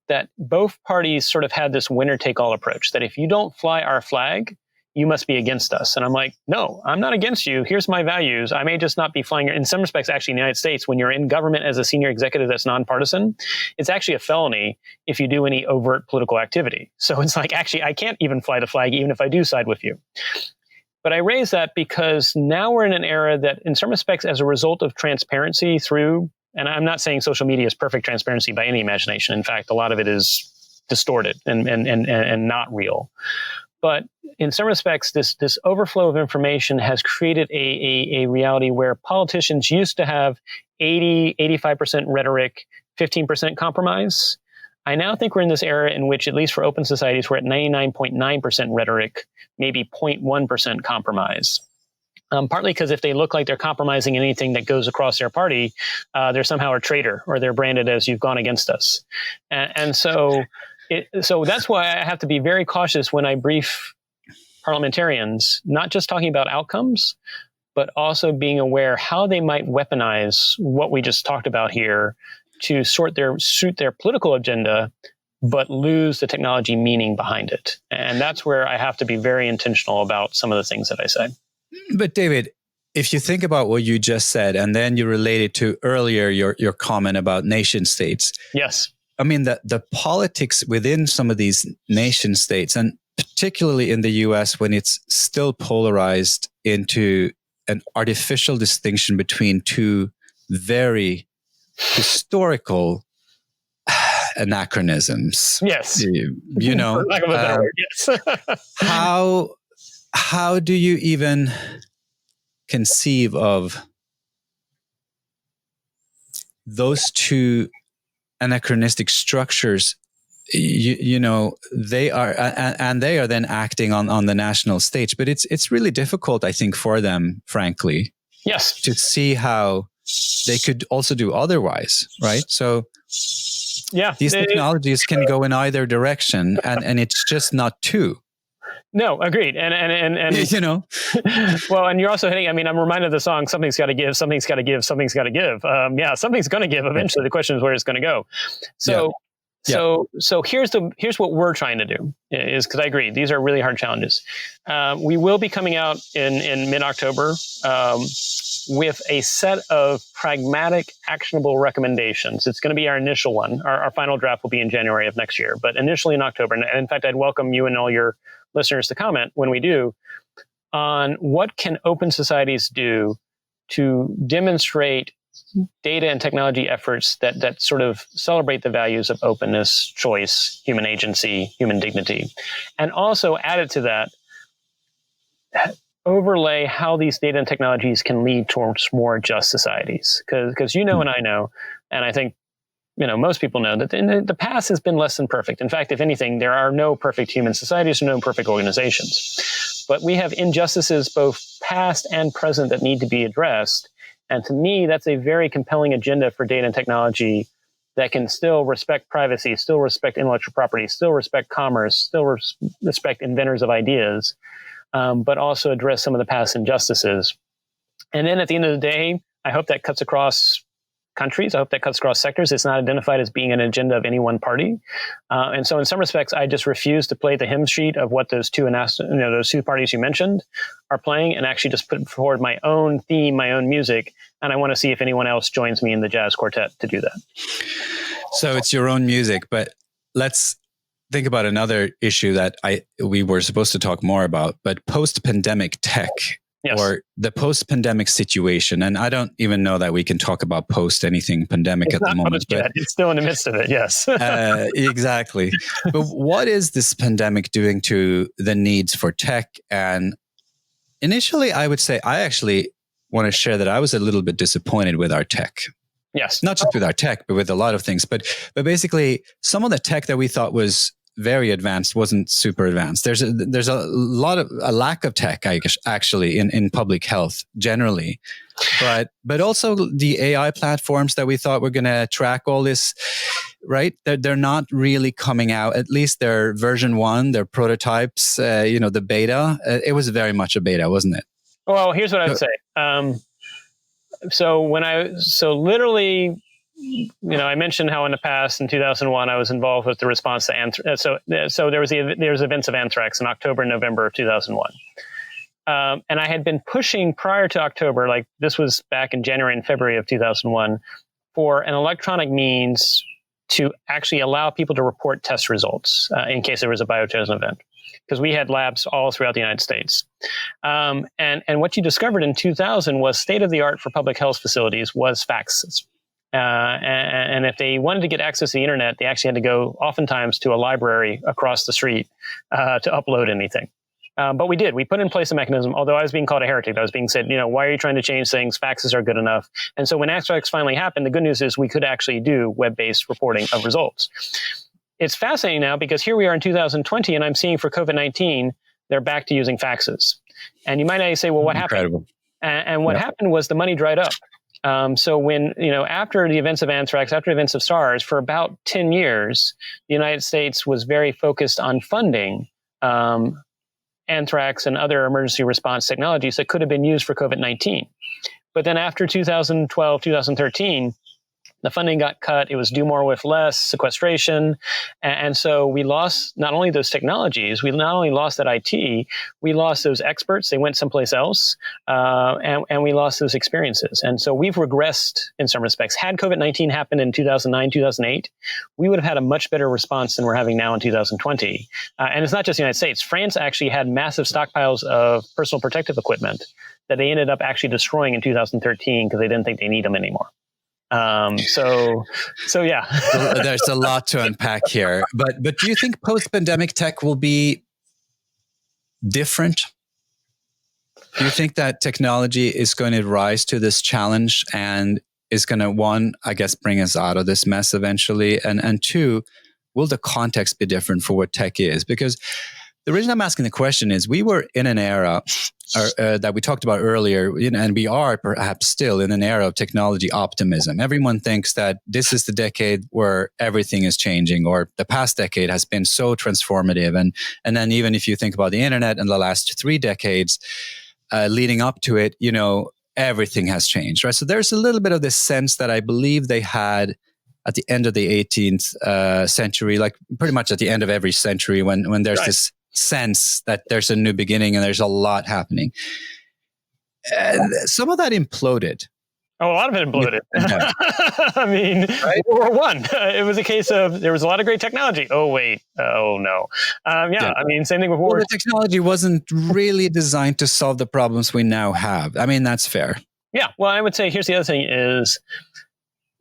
that both parties sort of had this winner-take-all approach, that if you don't fly our flag, you must be against us. And I'm like, no, I'm not against you. Here's my values. I may just not be flying. In some respects, actually, in the United States, when you're in government as a senior executive that's nonpartisan, it's actually a felony if you do any overt political activity. So it's like, actually, I can't even fly the flag, even if I do side with you. But I raise that because now we're in an era that, in some respects, as a result of transparency through, and I'm not saying social media is perfect transparency by any imagination. In fact, a lot of it is distorted and not real. But in some respects, this overflow of information has created a reality where politicians used to have 85% rhetoric, 15% compromise. I now think we're in this era in which, at least for open societies, we're at 99.9% rhetoric, maybe 0.1% compromise. Partly because if they look like they're compromising anything that goes across their party, they're somehow a traitor or they're branded as you've gone against us. And so So that's why I have to be very cautious when I brief parliamentarians, not just talking about outcomes, but also being aware how they might weaponize what we just talked about here to suit their political agenda, but lose the technology meaning behind it. And that's where I have to be very intentional about some of the things that I say. But David, if you think about what you just said, and then you relate it to earlier your comment about nation states. Yes. I mean, the politics within some of these nation states, and particularly in the US, when it's still polarized into an artificial distinction between two very historical anachronisms. Yes. You know, for lack of a better word, yes. how do you even conceive of those two anachronistic structures? You know, they are, and they are then acting on the national stage, but it's really difficult, I think, for them, frankly, yes, to see how they could also do otherwise, right? So yeah, these technologies can go in either direction, and it's just not two. No, agreed. And you know, well, and you're also hitting, I mean, I'm reminded of the song, something's got to give, something's got to give, something's got to give. Yeah, something's going to give eventually. The question is where it's going to go. So, so here's what we're trying to do is, because I agree, these are really hard challenges. We will be coming out in mid-October with a set of pragmatic, actionable recommendations. It's going to be our initial one. Our final draft will be in January of next year, but initially in October. And in fact, I'd welcome you and all your listeners to comment when we do on what can open societies do to demonstrate data and technology efforts that sort of celebrate the values of openness, choice, human agency, human dignity, and also added to that, overlay how these data and technologies can lead towards more just societies. Because you know, and I know, and I think most people know that the past has been less than perfect. In fact, if anything, there are no perfect human societies or no perfect organizations. But we have injustices both past and present that need to be addressed. And to me, that's a very compelling agenda for data and technology that can still respect privacy, still respect intellectual property, still respect commerce, still respect inventors of ideas, but also address some of the past injustices. And then at the end of the day, I hope that cuts across countries. I hope that cuts across sectors. It's not identified as being an agenda of any one party. And so in some respects, I just refuse to play the hymn sheet of what those two parties you mentioned are playing, and actually just put forward my own theme, my own music. And I want to see if anyone else joins me in the jazz quartet to do that. So it's your own music, but let's think about another issue that we were supposed to talk more about, but post-pandemic tech. Yes. Or the post-pandemic situation. And I don't even know that we can talk about post-anything pandemic at the moment. But it's still in the midst of it, yes. Exactly. But what is this pandemic doing to the needs for tech? And initially, I would say I actually want to share that I was a little bit disappointed with our tech. Yes. Not just with our tech, but with a lot of things. But basically, some of the tech that we thought was very advanced wasn't super advanced. There's a lack of tech actually in public health generally, but also the AI platforms that we thought were going to track all this, right? They're not really coming out. At least their version 1, their prototypes, the beta. It was very much a beta, wasn't it? Well, here's what I would say. So literally, I mentioned how in the past, in 2001, I was involved with the response to anthrax. So there was events of anthrax in October and November of 2001. And I had been pushing prior to October, like this was back in January and February of 2001, for an electronic means to actually allow people to report test results in case there was a bioterrorism event. Because we had labs all throughout the United States. And what you discovered in 2000 was state-of-the-art for public health facilities was faxes. And if they wanted to get access to the internet, they actually had to go oftentimes to a library across the street to upload anything. But we did. We put in place a mechanism, although I was being called a heretic. I was being said, why are you trying to change things? Faxes are good enough. And so when anthrax finally happened, the good news is we could actually do web-based reporting of results. It's fascinating now because here we are in 2020, and I'm seeing for COVID-19, they're back to using faxes. And you might say, well, what happened? And what happened was the money dried up. So when, after the events of anthrax, after the events of SARS, for about 10 years, the United States was very focused on funding anthrax and other emergency response technologies that could have been used for COVID-19. But then after 2012, 2013, the funding got cut. It was do more with less, sequestration. And so we lost not only those technologies, we not only lost that IT, we lost those experts. They went someplace else, and we lost those experiences. And so we've regressed in some respects. Had COVID-19 happened in 2009, 2008, we would have had a much better response than we're having now in 2020. And it's not just the United States. France actually had massive stockpiles of personal protective equipment that they ended up actually destroying in 2013 because they didn't think they need them anymore. So yeah. There's a lot to unpack here, but do you think post-pandemic tech will be different? Do you think that technology is going to rise to this challenge and is going to, one, I guess, bring us out of this mess eventually? And two, will the context be different for what tech is? Because the reason I'm asking the question is we were in an era that we talked about earlier, and we are perhaps still in an era of technology optimism. Everyone thinks that this is the decade where everything is changing, or the past decade has been so transformative. And then even if you think about the internet in the last 3 decades leading up to it, everything has changed, right? So there's a little bit of this sense that I believe they had at the end of the 18th century, like pretty much at the end of every century when there's this sense that there's a new beginning and there's a lot happening. Some of that imploded. Oh, a lot of it imploded. Yeah. I mean, right? World War I, it was a case of there was a lot of great technology. Oh, wait. Oh, no. Yeah, I mean, same thing with war. Well, the technology wasn't really designed to solve the problems we now have. I mean, that's fair. Yeah. Well, I would say here's the other thing is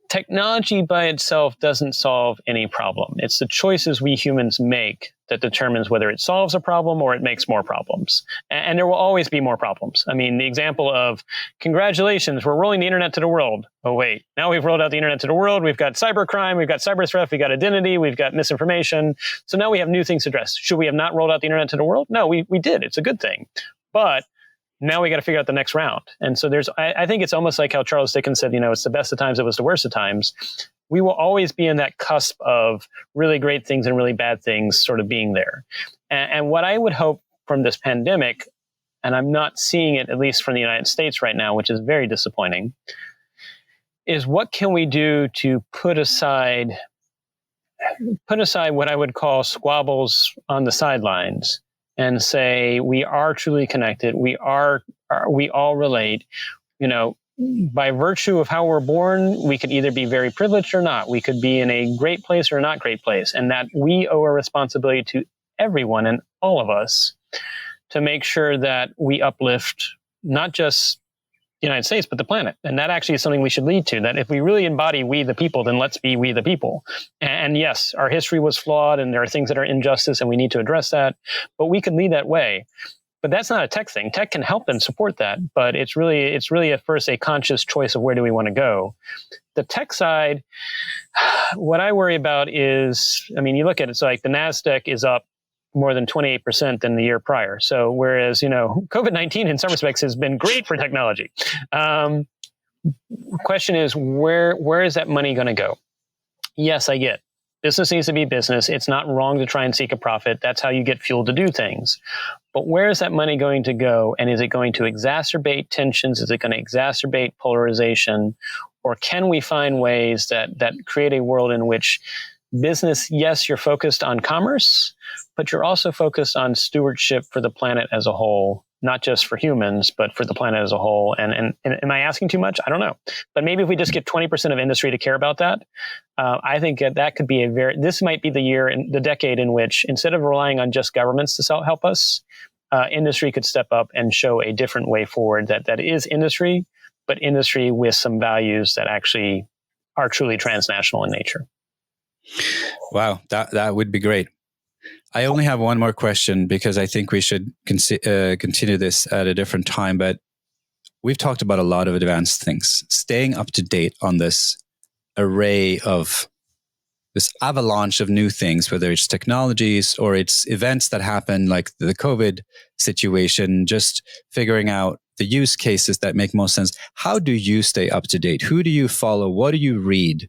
technology by itself doesn't solve any problem. It's the choices we humans make that determines whether it solves a problem or it makes more problems. And there will always be more problems. I mean, the example of, congratulations, we're rolling the internet to the world. Oh, wait, now we've rolled out the internet to the world. We've got cybercrime, we've got cyber threat, we've got identity, we've got misinformation. So now we have new things to address. Should we have not rolled out the internet to the world? No, we did. It's a good thing. But now we got to figure out the next round. And so I think it's almost like how Charles Dickens said, it's the best of times, it was the worst of times. We will always be in that cusp of really great things and really bad things sort of being there. And what I would hope from this pandemic, and I'm not seeing it, at least from the United States right now, which is very disappointing, is what can we do to put aside what I would call squabbles on the sidelines and say we are truly connected. We all relate. By virtue of how we're born, we could either be very privileged or not. We could be in a great place or not great place, and that we owe a responsibility to everyone and all of us to make sure that we uplift not just the United States, but the planet. And that actually is something we should lead to, that if we really embody we the people, then let's be we the people. And yes, our history was flawed and there are things that are injustice and we need to address that, but we can lead that way. But that's not a tech thing. Tech can help and support that, but it's really at first a conscious choice of where do we want to go. The tech side, what I worry about is, I mean, you look at it, so like the NASDAQ is up more than 28% than the year prior. So whereas, COVID-19 in some respects has been great for technology. Question is, where is that money going to go? Yes, I get business needs to be business. It's not wrong to try and seek a profit. That's how you get fuel to do things. But where is that money going to go? And is it going to exacerbate tensions? Is it going to exacerbate polarization? Or can we find ways that create a world in which business, yes, you're focused on commerce, but you're also focused on stewardship for the planet as a whole, not just for humans, but for the planet as a whole. And am I asking too much? I don't know. But maybe if we just get 20% of industry to care about that, I think that could be this might be the decade in which instead of relying on just governments to help us, industry could step up and show a different way forward that is industry, but industry with some values that actually are truly transnational in nature. Wow, that would be great. I only have one more question because I think we should continue this at a different time, but we've talked about a lot of advanced things. Staying up to date on this array of this avalanche of new things, whether it's technologies or it's events that happen like the COVID situation, just figuring out the use cases that make most sense. How do you stay up to date? Who do you follow? What do you read?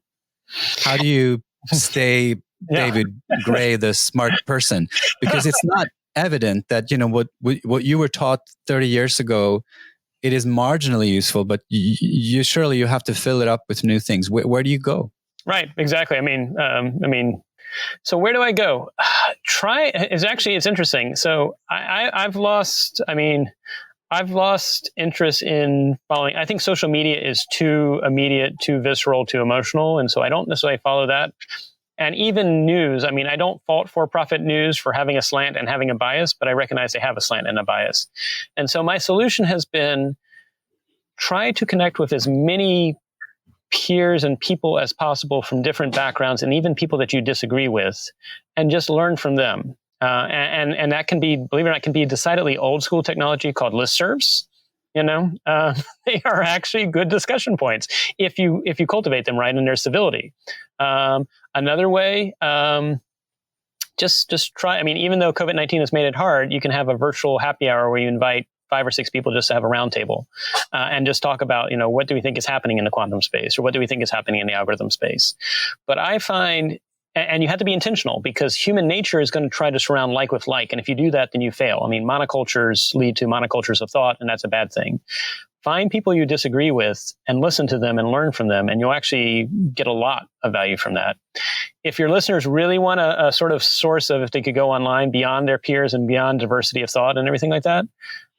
How do you stay David Gray, the smart person? Because it's not evident that, what you were taught 30 years ago, it is marginally useful, but you surely you have to fill it up with new things. Where do you go? Right, exactly. So where do I go? It's interesting. So I've lost interest in following. I think social media is too immediate, too visceral, too emotional. And so I don't necessarily follow that. And even news, I don't fault for-profit news for having a slant and having a bias, but I recognize they have a slant and a bias. And so my solution has been try to connect with as many peers and people as possible from different backgrounds, and even people that you disagree with, and just learn from them. And that can be, believe it or not, can be decidedly old school technology called listservs. They are actually good discussion points if you cultivate them right in their civility. Another way, just try. Even though COVID-19 has made it hard, you can have a virtual happy hour where you invite 5 or 6 people just to have a round table and just talk about, what do we think is happening in the quantum space, or what do we think is happening in the algorithm space. But I find, and you have to be intentional, because human nature is going to try to surround like with like. And if you do that, then you fail. Monocultures lead to monocultures of thought, and that's a bad thing. Find people you disagree with and listen to them and learn from them, and you'll actually get a lot of value from that. If your listeners really want a sort of source of if they could go online beyond their peers and beyond diversity of thought and everything like that,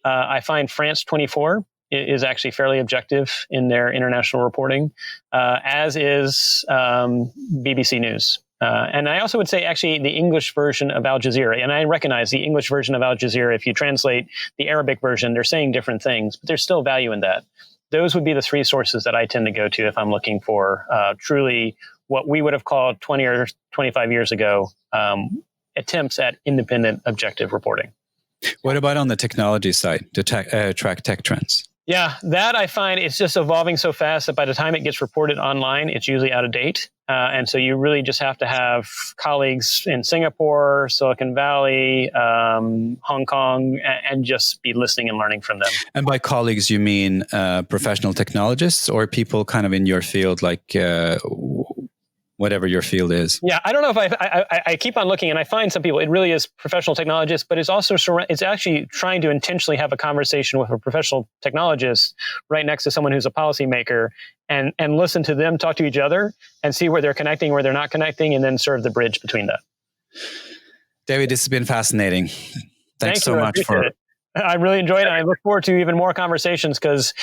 I find France 24 is actually fairly objective in their international reporting, as is BBC News. And I also would say actually the English version of Al Jazeera, and I recognize the English version of Al Jazeera, if you translate the Arabic version, they're saying different things, but there's still value in that. Those would be the 3 sources that I tend to go to if I'm looking for truly what we would have called 20 or 25 years ago attempts at independent, objective reporting. What about on the technology side to track tech trends? Yeah, that I find it's just evolving so fast that by the time it gets reported online, it's usually out of date. And so you really just have to have colleagues in Singapore, Silicon Valley, Hong Kong, and just be listening and learning from them. And by colleagues, you mean professional technologists or people kind of in your field, like whatever your field is? Yeah, I don't know if I keep on looking, and I find some people, it really is professional technologists, but it's actually trying to intentionally have a conversation with a professional technologist right next to someone who's a policymaker, and listen to them talk to each other and see where they're connecting, where they're not connecting, and then serve the bridge between that. David, this has been fascinating. Thanks so much for it. I really enjoyed it. I look forward to even more conversations, because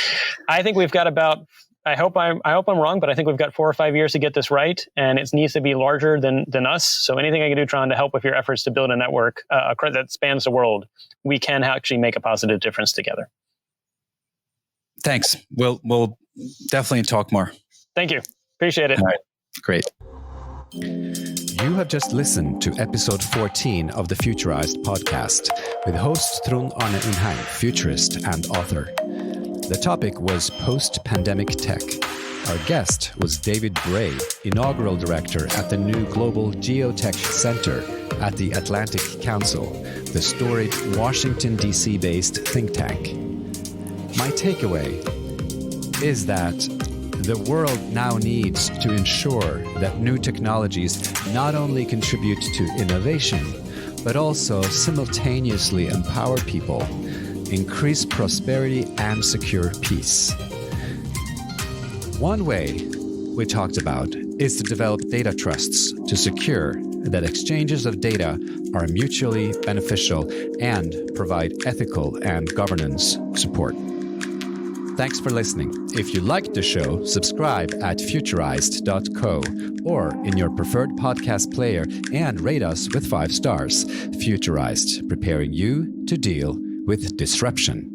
I think we've got about, I hope I'm wrong, but I think we've got 4 or 5 years to get this right, and it needs to be larger than us. So anything I can do, Trond, to help with your efforts to build a network that spans the world, we can actually make a positive difference together. Thanks. We'll definitely talk more. Thank you. Appreciate it. All right. Great. You have just listened to episode 14 of the Futurized podcast with host Trond Arne Undheim, futurist and author. The topic was post-pandemic tech. Our guest was David Bray, Inaugural Director at the new global GeoTech Center at the Atlantic Council, the storied Washington, D.C.-based think tank. My takeaway is that the world now needs to ensure that new technologies not only contribute to innovation, but also simultaneously empower people, increase prosperity, and secure peace. One way we talked about is to develop data trusts to secure that exchanges of data are mutually beneficial and provide ethical and governance support. Thanks for listening. If you liked the show, subscribe at futurized.co or in your preferred podcast player and rate us with 5 stars. Futurized, preparing you to deal with disruption.